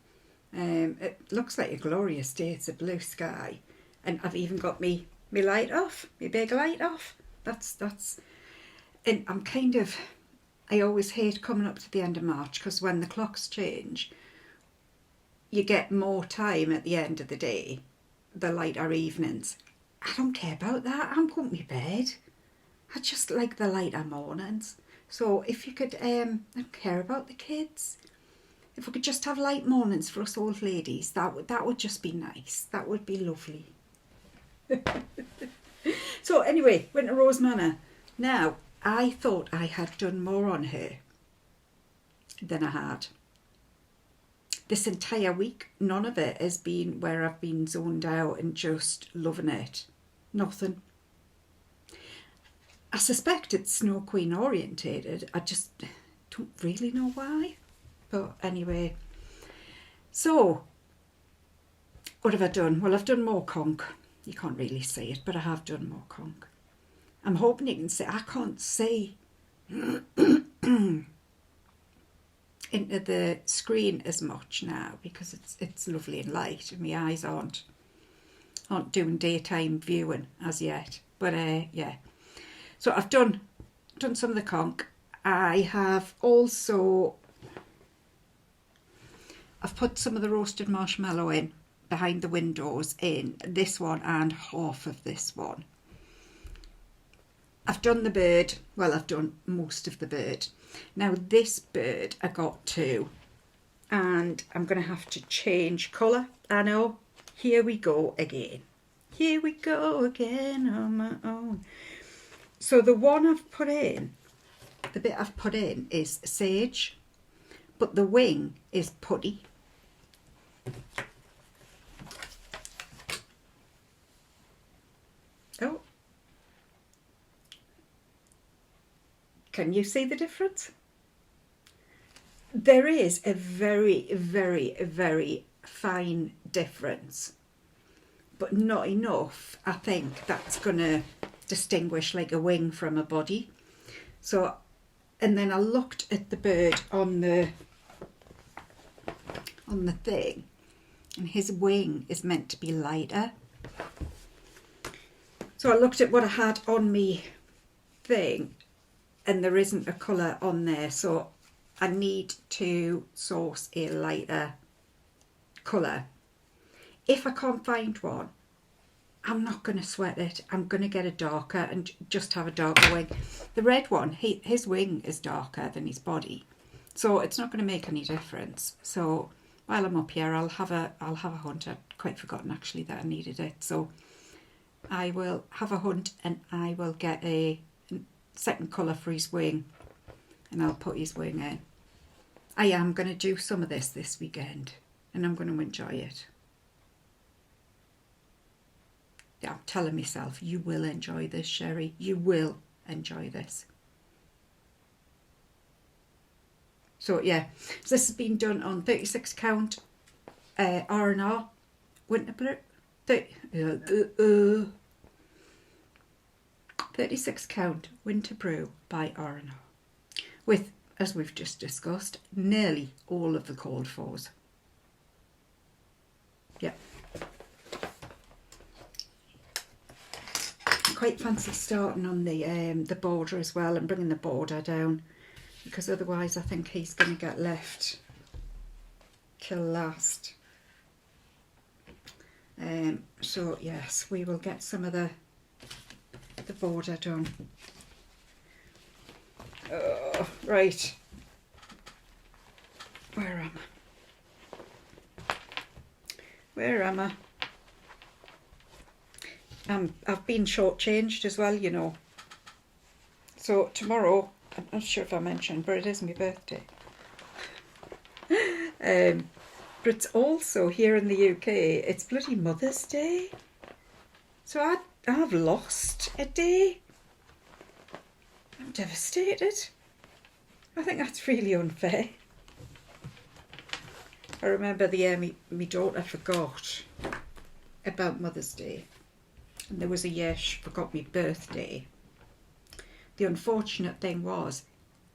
It looks like a glorious day. It's a blue sky, and I've even got me light off, my big light off. That's, and I'm kind of, I always hate coming up to the end of March, because when the clocks change, you get more time at the end of the day, the lighter evenings. I don't care about that. I'm going to bed. I just like the lighter mornings. So if you could, I don't care about the kids. If we could just have light mornings for us old ladies, that would just be nice. That would be lovely. So anyway, went to Rose Manor. Now, I thought I had done more on her than I had. This entire week, none of it has been where I've been zoned out and just loving it. Nothing. I suspect it's Snow Queen orientated. I just don't really know why. But anyway. So, what have I done? Well, I've done more conch. You can't really see it, but I have done more conch. I'm hoping you can see. I can't see into the screen as much now because it's lovely and light, and my eyes aren't doing daytime viewing as yet. But yeah. So I've done some of the conch. I have also, I've put some of the roasted marshmallow in behind the windows in this one and half of this one. I've done the bird. Well, I've done most of the bird. Now this bird I got two, and I'm going to have to change colour. I know. Here we go again. Here we go again on my own. So the one I've put in, the bit I've put in is sage, but the wing is putty. Oh. Can you see the difference? There is a very, very, very fine difference, but not enough, I think, that's going to distinguish like a wing from a body. So, and then I looked at the bird on the thing, and his wing is meant to be lighter. So I looked at what I had on me thing, and there isn't a colour on there, so I need to source a lighter colour. If I can't find one, I'm not going to sweat it. I'm going to get a darker and just have a darker wing. The red one, his wing is darker than his body, so it's not going to make any difference. So while I'm up here, I'll have a hunt. I'd quite forgotten actually that I needed it, so I will have a hunt and I will get a second colour for his wing, and I'll put his wing in. I am going to do some of this weekend, and I'm going to enjoy it. Yeah, I'm telling myself, you will enjoy this, Sherrie. You will enjoy this. So yeah, so this has been done on 36 count R&R winter brew. 36 count winter brew by R&R, with, as we've just discussed, nearly all of the called fors. Yep. I quite fancy starting on the border as well and bringing the border down, because otherwise I think he's going to get left till last. So yes, we will get some of the border done. Oh, right. Where am I? Where am I? I've been shortchanged as well, you know. So tomorrow, I'm not sure if I mentioned, but it is my birthday. But it's also here in the UK, it's bloody Mother's Day. So I've lost a day. I'm devastated. I think that's really unfair. I remember the year my daughter forgot about Mother's Day. And there was a year she forgot my birthday. The unfortunate thing was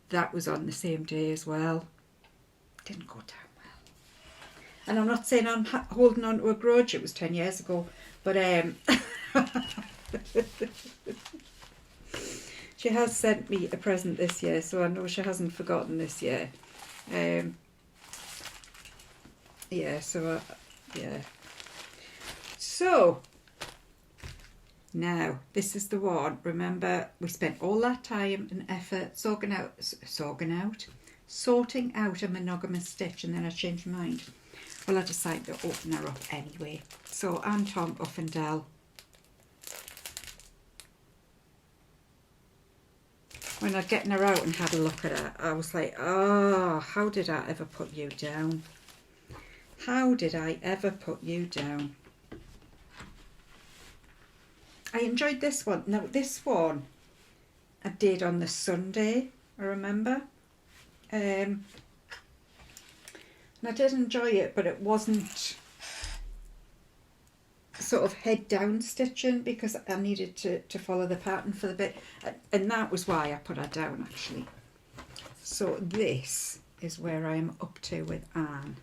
that was on the same day as well. Didn't go down well. And I'm not saying I'm holding on to a grudge. It was 10 years ago. But she has sent me a present this year, so I know she hasn't forgotten this year. Yeah, so, yeah. So, now, this is the one. Remember, we spent all that time and effort sorting out a monogamous stitch, and then I changed my mind. Well, I decided to open her up anyway. So, I'm Tong Uffindell. When I'd getting her out and had a look at her, I was like, oh, how did I ever put you down? How did I ever put you down? I enjoyed this one. Now, this one I did on the Sunday, I remember. And I did enjoy it, but it wasn't sort of head down stitching because I needed to follow the pattern for the bit. And that was why I put her down, actually. So this is where I'm up to with Anne.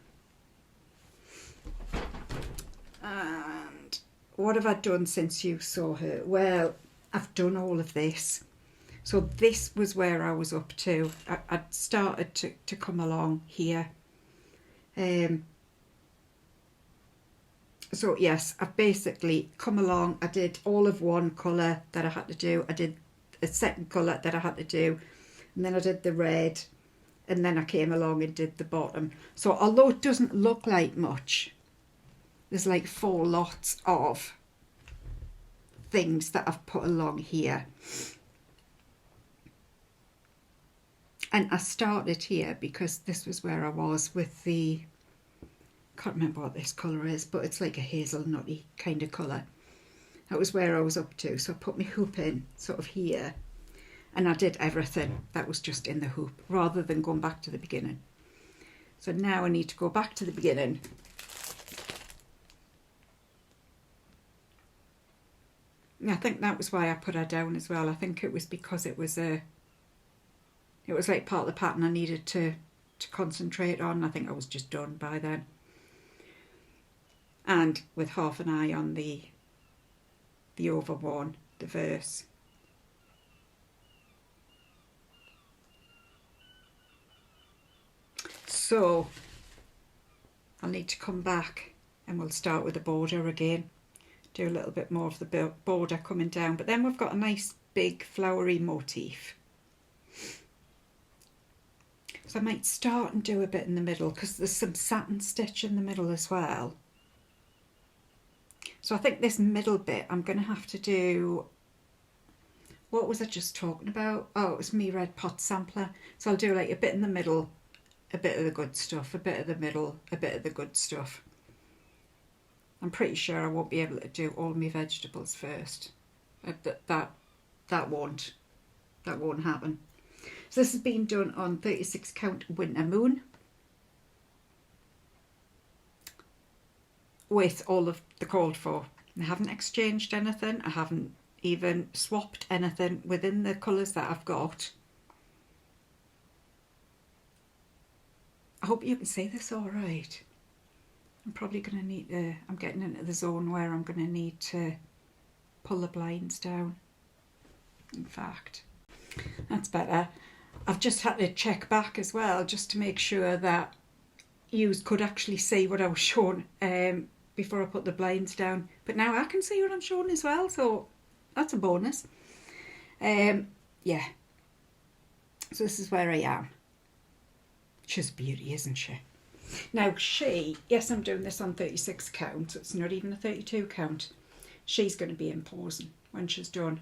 And what have I done since you saw her? Well, I've done all of this. So this was where I was up to. I'd started to come along here. So yes, I've basically come along. I did all of one colour that I had to do. I did a second colour that I had to do. And then I did the red. And then I came along and did the bottom. So although it doesn't look like much, there's like 4 lots of things that I've put along here. And I started here because this was where I was with the, can't remember what this colour is, but it's like a hazelnutty kind of colour. That was where I was up to. So I put my hoop in sort of here, and I did everything that was just in the hoop rather than going back to the beginning. So now I need to go back to the beginning. And I think that was why I put her down as well. I think it was because it was like part of the pattern I needed to concentrate on. I think I was just done by then. And with half an eye on the over one, the verse. So I'll need to come back and we'll start with the border again. Do a little bit more of the border coming down. But then we've got a nice big flowery motif. So I might start and do a bit in the middle because there's some satin stitch in the middle as well. So I think this middle bit I'm going to have to do, what was I just talking about? Oh, it was me red pot sampler. So I'll do like a bit in the middle, a bit of the good stuff, a bit of the middle, a bit of the good stuff. I'm pretty sure I won't be able to do all my vegetables first. That won't happen. So this has been done on 36 count winter moon with all of the called for. I haven't exchanged anything. I haven't even swapped anything within the colours that I've got. I hope you can see this all right. I'm probably going to need to, I'm getting into the zone where I'm going to need to pull the blinds down. In fact, that's better. I've just had to check back as well just to make sure that you could actually see what I was showing before I put the blinds down. But now I can see what I'm showing as well, so that's a bonus. Yeah. So this is where I am. She's a beauty, isn't she? Now yes, I'm doing this on 36 count, so it's not even a 32 count. She's going to be imposing when she's done.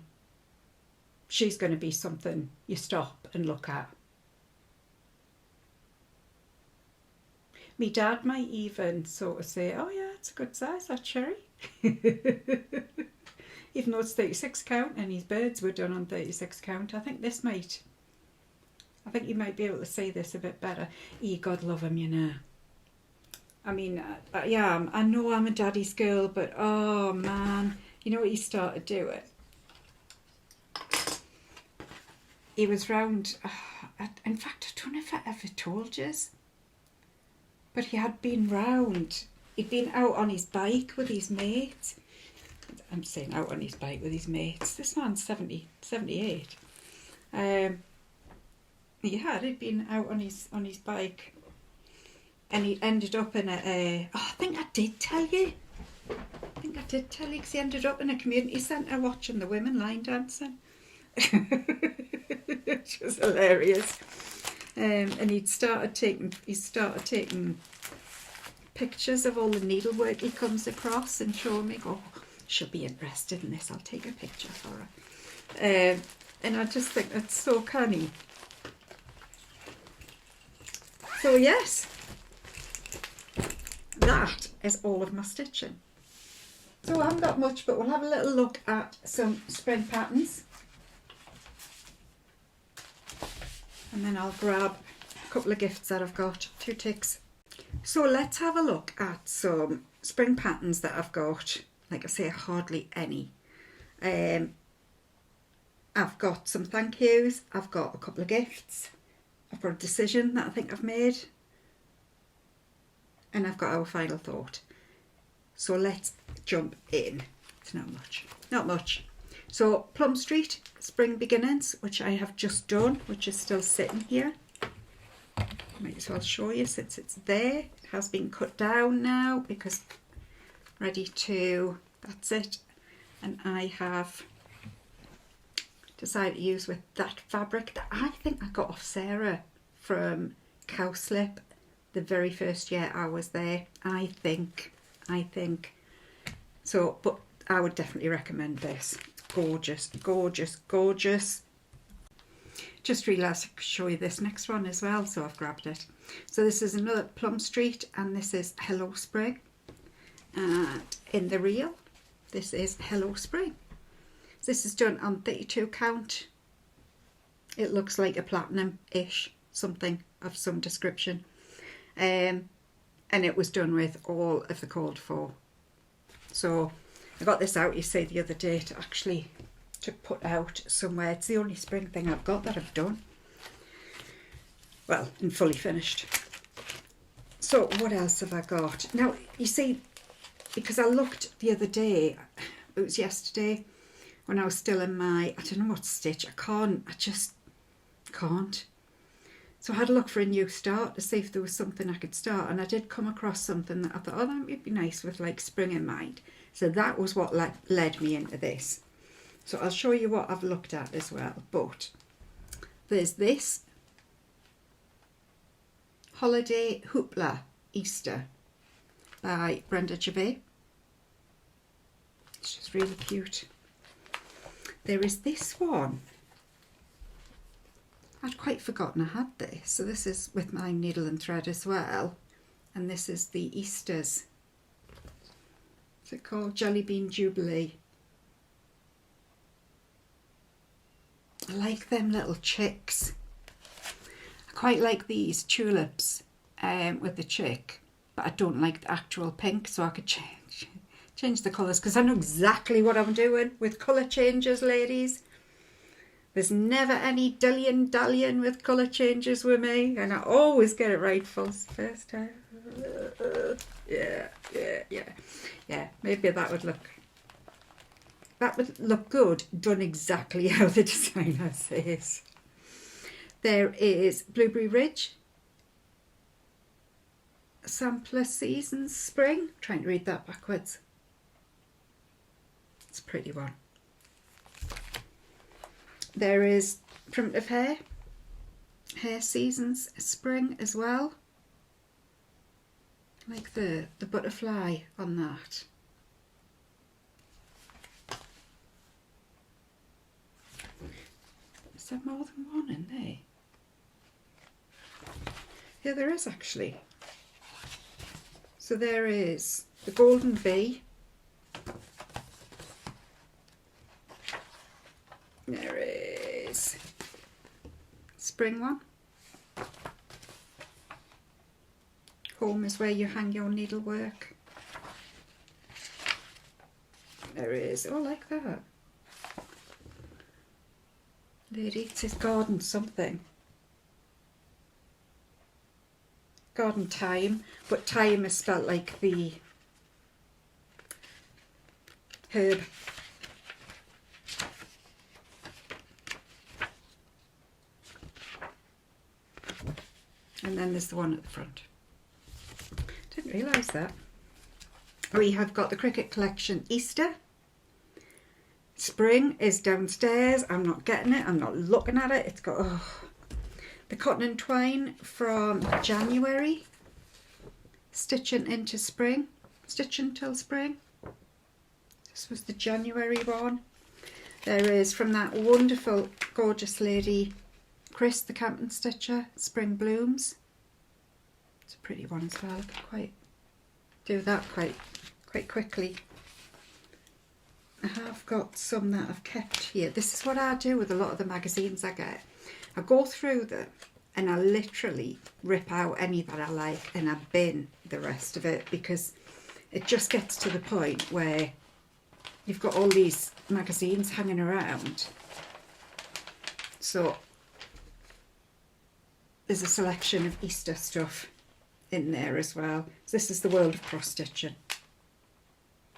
She's going to be something you stop and look at. Me dad might even sort of say, oh yeah, it's a good size, that Sherrie. Even though it's 36 count and his birds were done on 36 count, I think you might be able to see this a bit better. God love him, you know. I mean, yeah, I know I'm a daddy's girl, but oh man, you know what he started doing? He was round, in fact, I don't know if I ever told you, but he had been round. He'd been out on his bike with his mates. I'm saying out on his bike with his mates. This man's 78. He'd been out on his bike, and he ended up in I think I did tell you because he ended up in a community centre watching the women line dancing. Which was hilarious. And he started taking pictures of all the needlework he comes across and showing me, she'll be interested in this, I'll take a picture for her. And I just think that's so canny. So yes, that is all of my stitching. So I haven't got much, but we'll have a little look at some spring patterns. And then I'll grab a couple of gifts that I've got, 2 ticks. So let's have a look at some spring patterns that I've got. Like I say, hardly any. I've got some thank yous, I've got a couple of gifts, I've got a decision that I think I've made, and I've got our final thought. So let's jump in. It's not much. So Plum Street, Spring Beginnings, which I have just done, which is still sitting here. Might as well show you since it's there. It has been cut down now because ready to, that's it. And I have decided to use with that fabric that I think I got off Sarah from Cowslip the very first year I was there. I think. So, but I would definitely recommend this. Gorgeous. Just realised I could show you this next one as well, so I've grabbed it. So this is another Plum Street, and this is Hello Spring. And in the reel, this is Hello Spring. This is done on 32 count. It looks like a platinum-ish, something of some description. And it was done with all of the called for. So I got this out, you see, the other day to put out somewhere. It's the only spring thing I've got that I've done. Well, and fully finished. So what else have I got? Now, you see, because I looked the other day, it was yesterday, when I was still in my, I don't know what stitch, I just can't. So I had a look for a new start to see if there was something I could start, and I did come across something that I thought, oh, that would be nice with like spring in mind. So that was what led me into this. So I'll show you what I've looked at as well. But there's this Holiday Hoopla Easter by Brenda Gervais. It's just really cute. There is this one. I'd quite forgotten I had this. So this is with my needle and thread as well. And this is the Easters. What's it called? Jelly Bean Jubilee. I like them little chicks. I quite like these tulips with the chick, but I don't like the actual pink, so I could change the colours because I know exactly what I'm doing with colour changes, ladies. There's never any dallying with colour changes with me, and I always get it right first time. Yeah, maybe that would look good done exactly how the designer says. There is Blueberry Ridge, Sampler Seasons Spring. I'm trying to read that backwards. It's a pretty one. There is Primitive Hair, Hair Seasons Spring as well. Like the butterfly on that. Is there more than one in there? Yeah, there is actually. So there is the Golden Bee. There is spring one. Home is where you hang your needlework. There is, oh, like that. Lady, it says garden something. Garden thyme, but thyme is spelt like the herb. And then there's the one at the front. Didn't realise that. We have got the Cricket Collection Easter. Spring is downstairs. I'm not getting it. I'm not looking at it. It's got the Cotton and Twine from January. Stitching into Spring. Stitching till Spring. This was the January one. There is from that wonderful, gorgeous lady, Chris the Camping Stitcher, Spring Blooms. It's a pretty one as well. I could quite do that quite quickly. I have got some that I've kept here. This is what I do with a lot of the magazines I get. I go through them and I literally rip out any that I like and I bin the rest of it, because it just gets to the point where you've got all these magazines hanging around. So there's a selection of Easter stuff in there as well. So this is the World of Cross Stitching.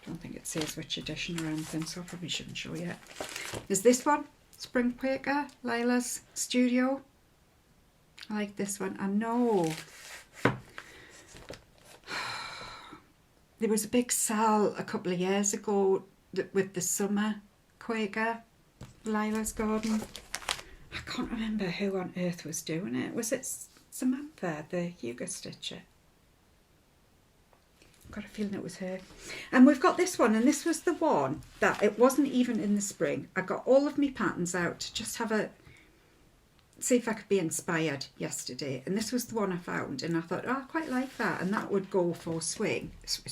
I don't think it says which edition or anything, so I probably shouldn't show you it. There's this one, Spring Quaker, Lila's Studio. I like this one. I know there was a big sale a couple of years ago with the summer Quaker, Lila's Garden. I can't remember who on earth was doing it. Was it Samantha, the Hugo Stitcher? Got a feeling it was her. And we've got this one, and this was the one that it wasn't even in the spring. I got all of my patterns out to just have a see if I could be inspired yesterday, and this was the one I found, and I thought, oh, I quite like that, and that would go for spring. This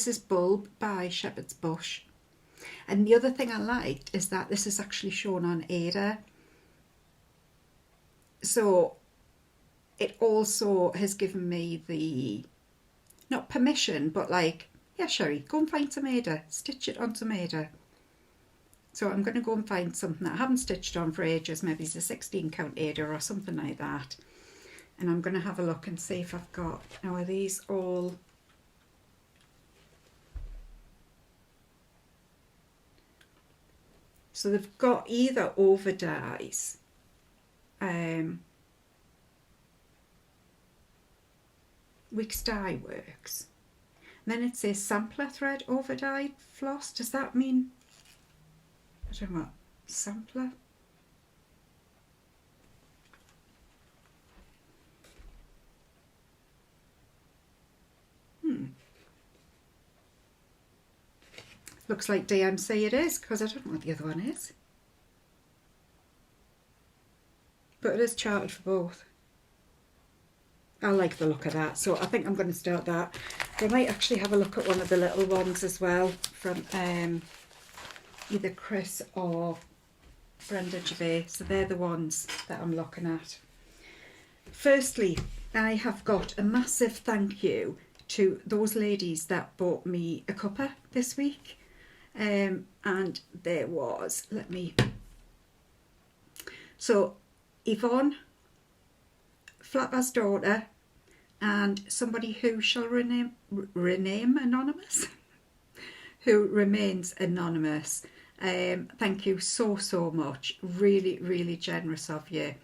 is Bulb by Shepherd's Bush, and the other thing I liked is that this is actually shown on Ada, so it also has given me the, not permission, but like, yeah, Sherrie, go and find some Ada, stitch it on some Ada. So I'm going to go and find something that I haven't stitched on for ages, maybe it's a 16 count Ada or something like that. And I'm going to have a look and see if I've got, now are these all, so they've got either over dyes, Wicks Dye Works. And then it says sampler thread over dyed floss. Does that mean, I don't know what, sampler? Looks like DMC it is, because I don't know what the other one is. But it is charted for both. I like the look of that, so I think I'm going to start that. I might actually have a look at one of the little ones as well from either Chris or Brenda Gervais. So they're the ones that I'm looking at. Firstly, I have got a massive thank you to those ladies that bought me a cuppa this week. And there was, so Yvonne, Flapper's daughter, and somebody who shall rename anonymous, who remains anonymous. Thank you so much. Really, really generous of you.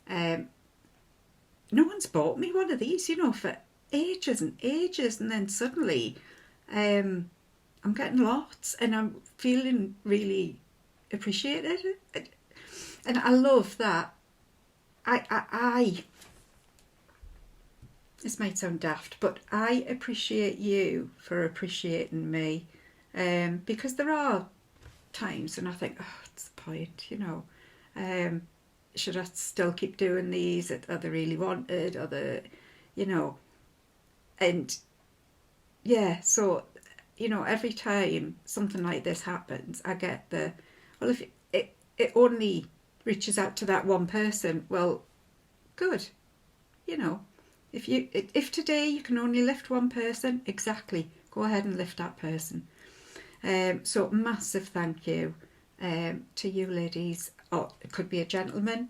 No one's bought me one of these, you know, for ages and ages, and then suddenly I'm getting lots and I'm feeling really appreciated. And I love that. This might sound daft, but I appreciate you for appreciating me, because there are times when I think, oh, what's the point, you know? Should I still keep doing these? Are they really wanted? Are they, you know? And yeah, so, you know, every time something like this happens, I get the, well, if it only reaches out to that one person, well, good, you know. If today you can only lift one person, exactly, go ahead and lift that person. So massive thank you to you ladies. Or it could be a gentleman,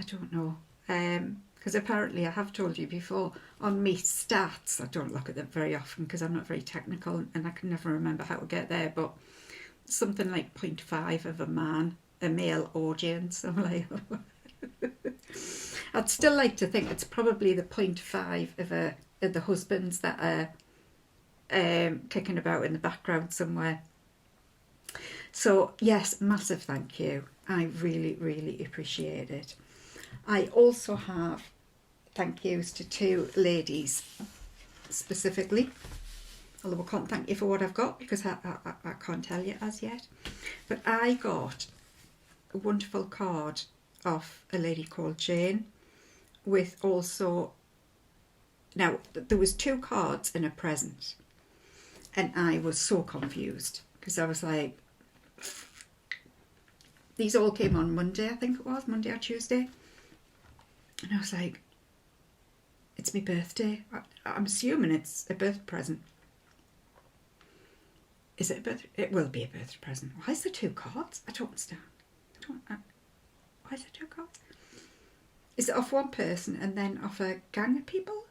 I don't know, because apparently I have told you before, on me stats, I don't look at them very often because I'm not very technical and I can never remember how to get there, but something like 0.5 of a male audience. I'm like, I'd still like to think it's probably the 0.5 of the husbands that are kicking about in the background somewhere. So yes, massive thank you. I really, really appreciate it. I also have thank yous to two ladies specifically, although I can't thank you for what I've got because I can't tell you as yet. But I got a wonderful card off a lady called Jane, with also, now there was 2 cards in a present, and I was so confused because I was like, these all came on Monday, I think it was, Monday or Tuesday, and I was like, it's my birthday. I'm assuming it's a birthday present. Is it a birthday? It will be a birthday present. Why is there 2 cards? I don't understand. Why is there 2 cards? Is it off one person and then off a gang of people?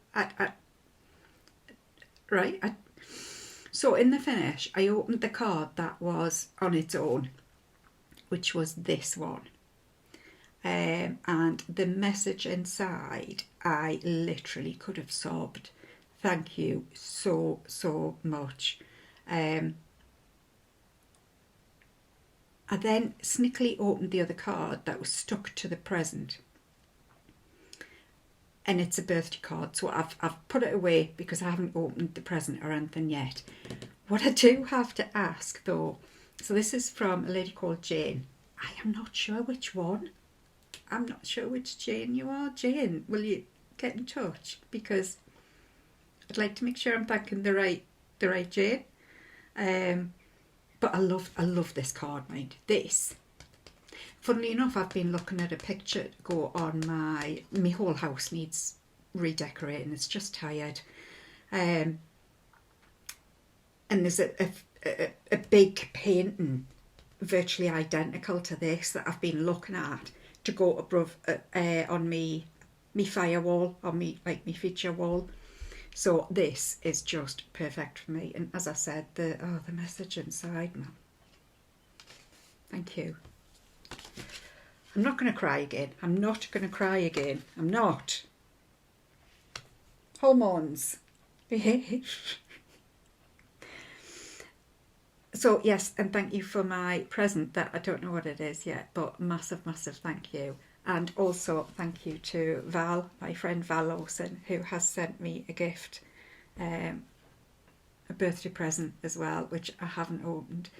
So in the finish, I opened the card that was on its own, which was this one. And the message inside, I literally could have sobbed. Thank you so, so much. I then sneakily opened the other card that was stuck to the present. And it's a birthday card, so I've put it away because I haven't opened the present or anything yet. What I do have to ask though, so this is from a lady called Jane. I am not sure which one. I'm not sure which Jane you are. Jane, will you get in touch? Because I'd like to make sure I'm thanking the right Jane. But I love this card, mind. This. Funnily enough, I've been looking at a picture to go on my whole house needs redecorating. It's just tired. And there's a big painting virtually identical to this that I've been looking at to go above on me firewall, or me feature wall. So this is just perfect for me. And as I said, the message inside, man. Thank you. I'm not going to cry again. I'm not going to cry again. I'm not. Hormones. So yes, and thank you for my present that I don't know what it is yet, but massive, massive thank you. And also thank you to Val, my friend Val Lawson, who has sent me a gift, a birthday present as well, which I haven't opened.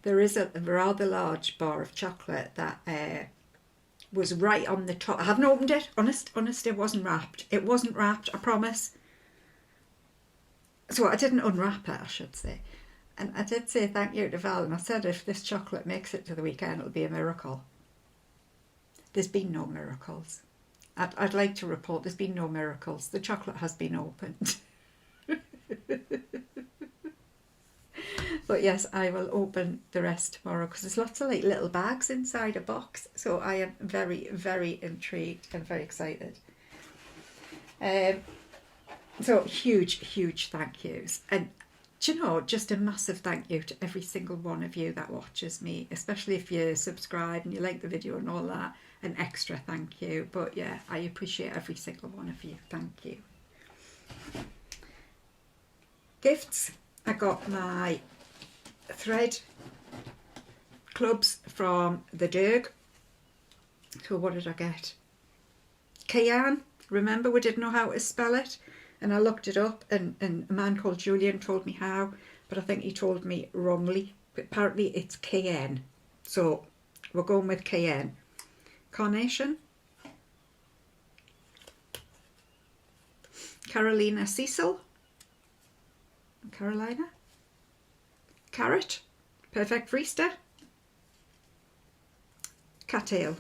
There is a rather large bar of chocolate that was right on the top. I haven't opened it. Honest, it wasn't wrapped. It wasn't wrapped, I promise. So I didn't unwrap it, I should say. And I did say thank you to Val, and I said if this chocolate makes it to the weekend, it'll be a miracle. There's been no miracles. I'd like to report there's been no miracles. The chocolate has been opened. But yes, I will open the rest tomorrow because there's lots of like little bags inside a box. So I am very, very intrigued and very excited. So huge thank yous. And do you know, just a massive thank you to every single one of you that watches me, especially if you subscribe and you like the video and all that. An extra thank you. But yeah, I appreciate every single one of you. Thank you. Gifts. I got my thread clubs from the Derg. So what did I get? Cayenne. Remember, we didn't know how to spell it, and I looked it up, and a man called Julian told me how, but I think he told me wrongly. But apparently it's cayenne, so we're going with cayenne. Carnation. Carolina Cecil. Carolina. Carrot. Perfect for Easter. Cattail.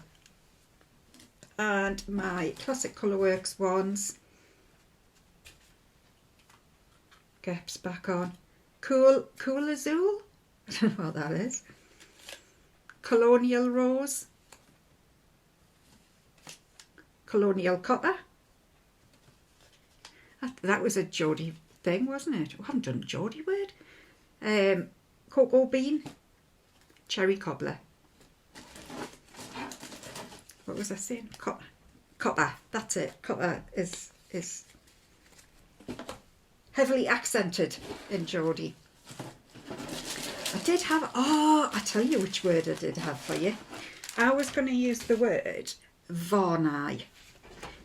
And my Classic Colourworks ones. Gaps back on. Cool Azul. I don't know what that is. Colonial Rose. Colonial Copper. That was a Geordie thing, wasn't it? We haven't done a Geordie word. Cocoa Bean. Cherry Cobbler. What was I saying? Copper. That's it. Copper is heavily accented in Geordie. I did have, I tell you which word I did have for you. I was going to use the word Varnai.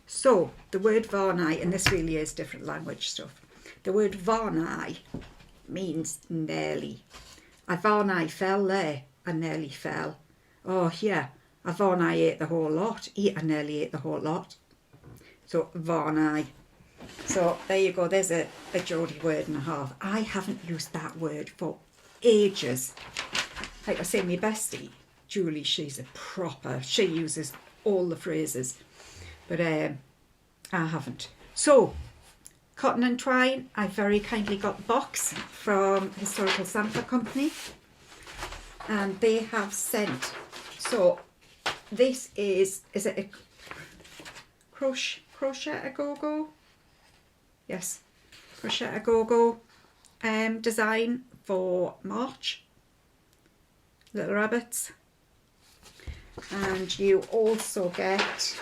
So the word Varnai, and this really is different language stuff. The word Varnai means nearly. I Varnai fell there. I nearly fell. Oh, yeah. I Varnai ate the whole lot. I nearly ate the whole lot. So Varnai. So there you go. There's a Geordie word and a half. I haven't used that word for ages. Like I say, my bestie, Julie, she's a proper, she uses all the phrases. But I haven't. So, Cotton and Twine, I very kindly got the box from Historical Sampler Company. And they have sent, so this is it a crochet a go-go? Yes, crochet a go-go design for March. Little rabbits. And you also get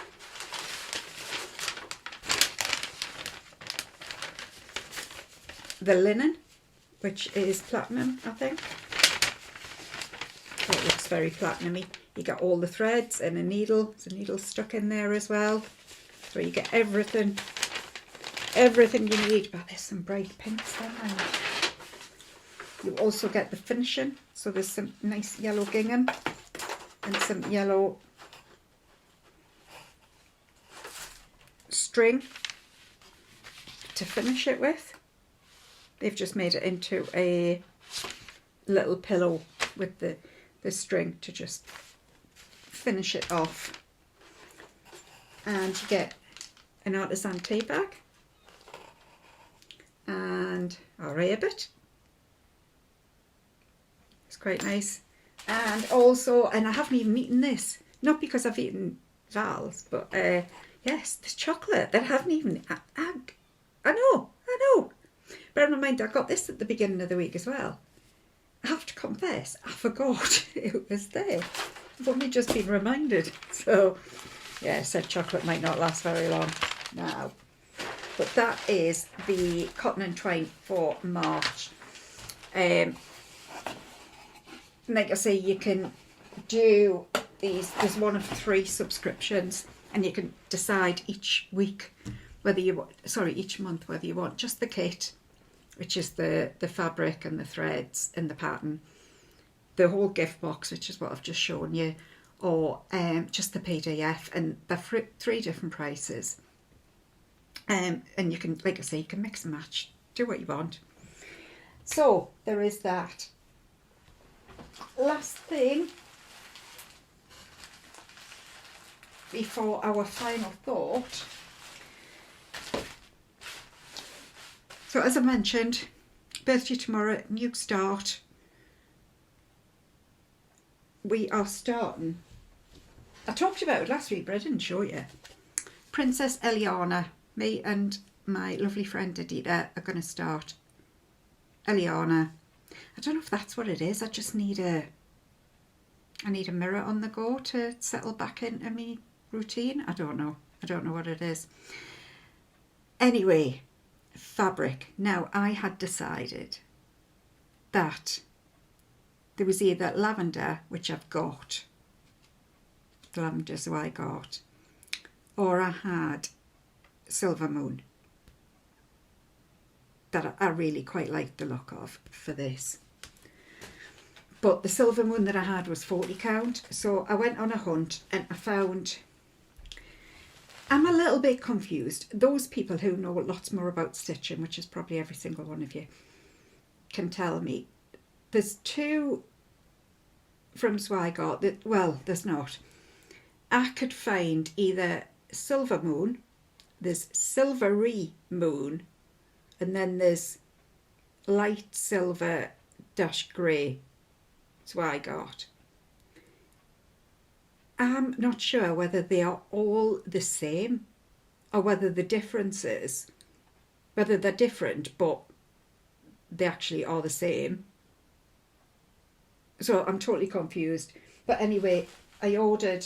the linen, which is platinum, I think. It looks very platinumy. You get all the threads and a needle. There's a needle stuck in there as well. So you get everything you need. But there's some bright pinks there. You also get the finishing. So there's some nice yellow gingham and some yellow string to finish it with. They've just made it into a little pillow with the string to just finish it off. And you get an artisan tea bag and a rabbit. It's quite nice. And also, and I haven't even eaten this, not because I've eaten Val's, but yes, this chocolate that I haven't even, I know. Bear in mind, I got this at the beginning of the week as well. I have to confess, I forgot it was there. I've only just been reminded. So, yeah, said chocolate might not last very long now. But that is the Cotton and Twine for March. Like I say, you can do these. There's one of 3 subscriptions, and you can decide each week whether you want, each month whether you want just the kit, which is the fabric and the threads and the pattern, the whole gift box, which is what I've just shown you, or just the PDF, and they're 3 different prices. And you can, like I say, you can mix and match, do what you want. So there is that. Last thing before our final thought. So as I mentioned, birthday tomorrow, new start. We are starting. I talked about it last week, but I didn't show you. Princess Eliana, me and my lovely friend Adita are going to start Eliana. I don't know if that's what it is. I just need a mirror on the go to settle back into my routine. I don't know what it is. Anyway, fabric. Now, I had decided that there was either lavender, which I've got, soft lavender so I got, or I had Silver Moon that I really quite liked the look of for this. But the Silver Moon that I had was 40 count, so I went on a hunt and I found... I'm a little bit confused. Those people who know lots more about stitching, which is probably every single one of you, can tell me. There's two from Zweigart that, well, there's not. I could find either Silver Moon, there's Silvery Moon, and then there's light silver dash grey Zweigart. I'm not sure whether they are all the same or whether the difference is, whether they're different but they actually are the same. So I'm totally confused. But anyway, I ordered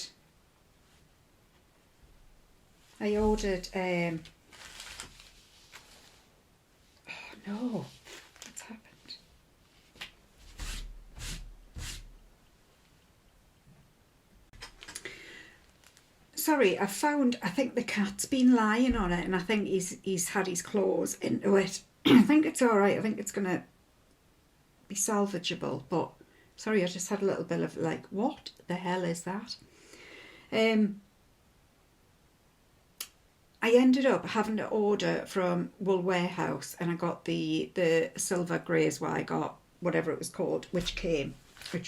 oh no, what's happened? Sorry, I think the cat's been lying on it and I think he's had his claws into it. I think it's alright, I think it's going to be salvageable, but sorry, I just had a little bit of like, what the hell is that? I ended up having to order from Wool Warehouse and I got the silver greys what I got, whatever it was called, which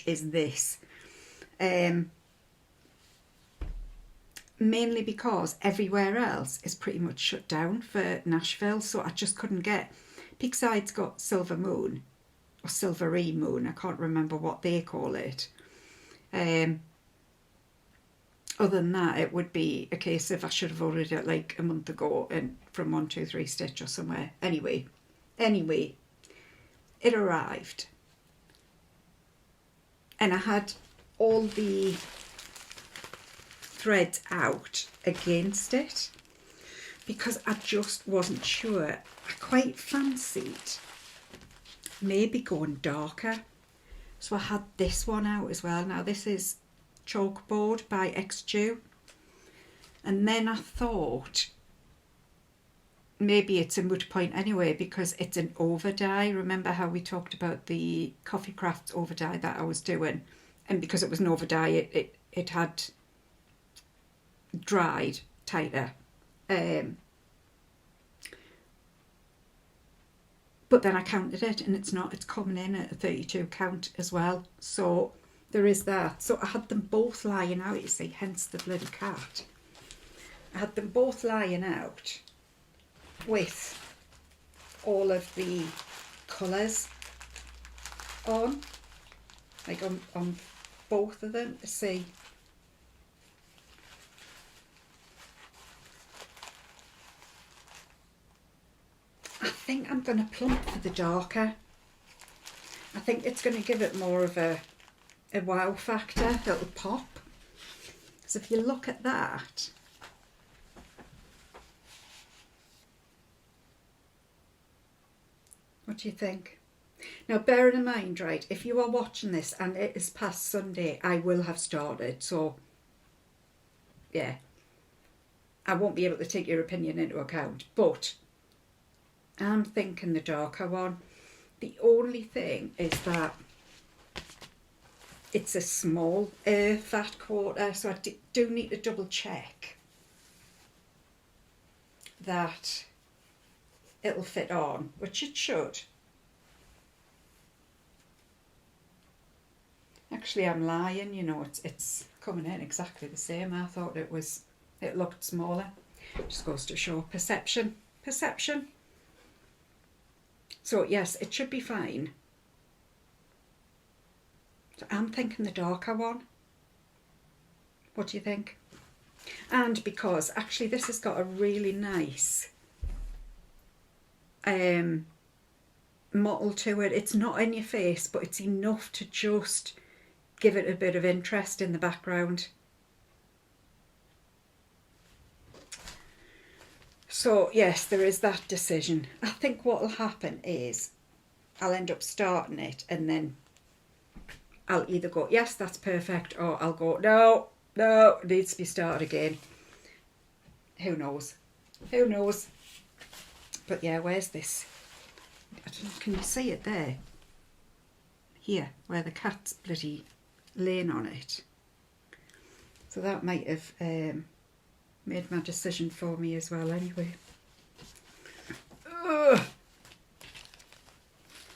is this. Mainly because everywhere else is pretty much shut down for Nashville, so I just couldn't get. Peakside's got Silver Moon, or Silvery Moon, I can't remember what they call it. Other than that, it would be a case of I should have ordered it like a month ago and from 123 Stitch or somewhere. Anyway, it arrived. And I had all the threads out against it because I just wasn't sure. I quite fancied maybe going darker, so I had this one out as well. Now this is Chalkboard by XJew, and then I thought maybe it's a moot point anyway because it's an over dye. Remember how we talked about the Coffee Crafts over dye that I was doing, and because it was an over dye it had dried tighter, but then I counted it and it's coming in at a 32 count as well, so there is that. So I had them both lying out, you see, hence the bloody cat. I had them both lying out with all of the colours on, like on both of them. See, I think I'm going to plump for the darker. I think it's going to give it more of a wow factor. It'll pop. So if you look at that, what do you think? Now bearing in mind, right, if you are watching this and it is past Sunday, I will have started, so yeah, I won't be able to take your opinion into account, but I'm thinking the darker one. The only thing is that it's a small fat quarter, so I do need to double check that it'll fit on, which it should. Actually, I'm lying, you know, it's coming in exactly the same. I thought it looked smaller. Just goes to show perception. So yes, it should be fine. So I'm thinking the darker one. What do you think? And because actually this has got a really nice mottle to it. It's not in your face, but it's enough to just give it a bit of interest in the background. So yes, there is that decision. I think what will happen is I'll end up starting it and then I'll either go, yes, that's perfect, or I'll go, no, No, it needs to be started again. Who knows? Who knows? But yeah, where's this? I don't know, can you see it there? Here, where the cat's bloody laying on it. So that might have made my decision for me as well anyway. Ugh.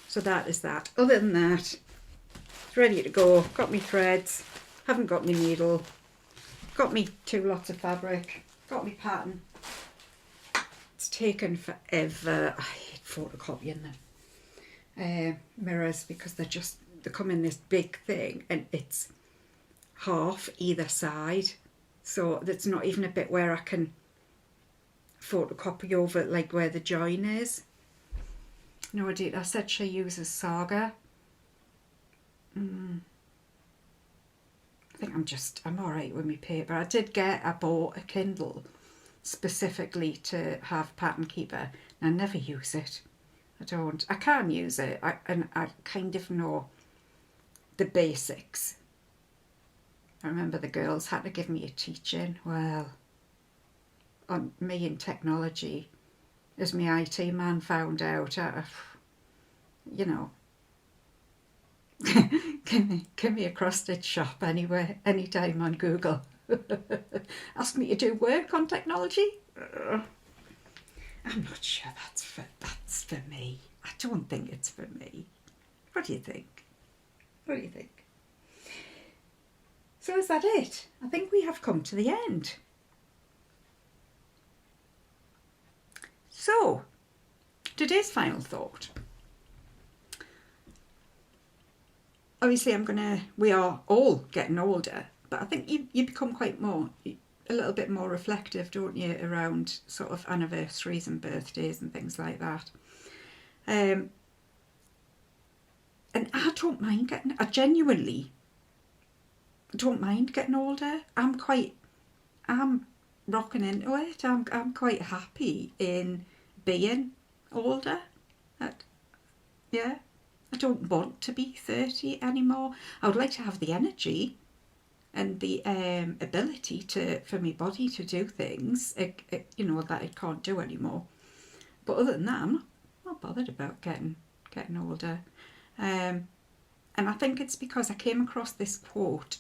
So that is that. Other than that, it's ready to go. Got me threads, haven't got me needle, got me 2 lots of fabric, got me pattern. It's taken forever. I hate photocopying them. Mirrors, because they come in this big thing and it's half either side, so that's not even a bit where I can photocopy over like where the join is. No, I said she uses Saga. I think I'm alright with my paper. I bought a Kindle specifically to have Pattern Keeper, and I never use it. I can use it, and I kind of know the basics. I remember the girls had to give me a teaching. Well, on me in technology, as my IT man found out, you know, give me a cross-stitch shop anywhere, anytime on Google. Ask me to do work on technology. I'm not sure that's for me. I don't think it's for me. What do you think? What do you think? So is that it? I think we have come to the end. So, today's final thought. Obviously, we are all getting older, but I think you become a little bit more reflective, don't you, around sort of anniversaries and birthdays and things like that. And I don't mind I genuinely don't mind getting older. I'm rocking into it. I'm quite happy in being older. Yeah, I don't want to be 30 anymore. I would like to have the energy and the ability for my body to do things, that it can't do anymore. But other than that, I'm not bothered about getting older. And I think it's because I came across this quote.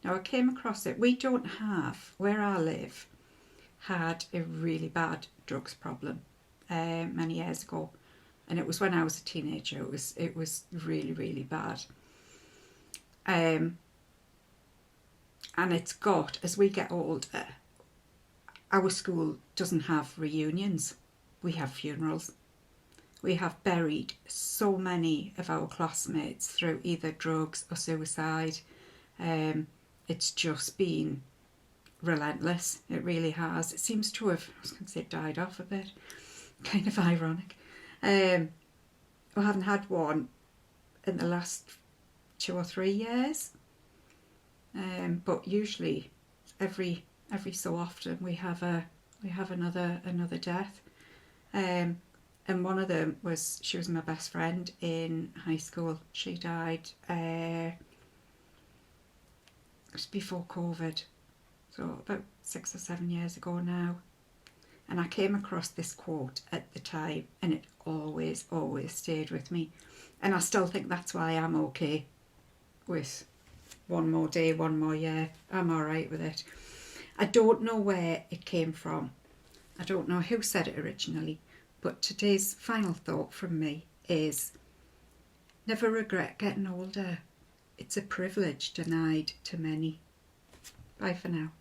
Now, I came across it. We don't have, where I live, had a really bad drugs problem many years ago. And it was when I was a teenager. It was really, really bad. And it's got, as we get older, our school doesn't have reunions. We have funerals. We have buried so many of our classmates through either drugs or suicide. It's just been relentless. It really has. It seems to have, I was going to say, died off a bit. Kind of ironic. We haven't had one in the last 2 or 3 years. But usually every so often we have another death. And one of them she was my best friend in high school. She died just before COVID, so about 6 or 7 years ago now. And I came across this quote at the time, and it always stayed with me. And I still think that's why I'm okay with one more day, one more year. I'm alright with it. I don't know where it came from. I don't know who said it originally, but today's final thought from me is never regret getting older. It's a privilege denied to many. Bye for now.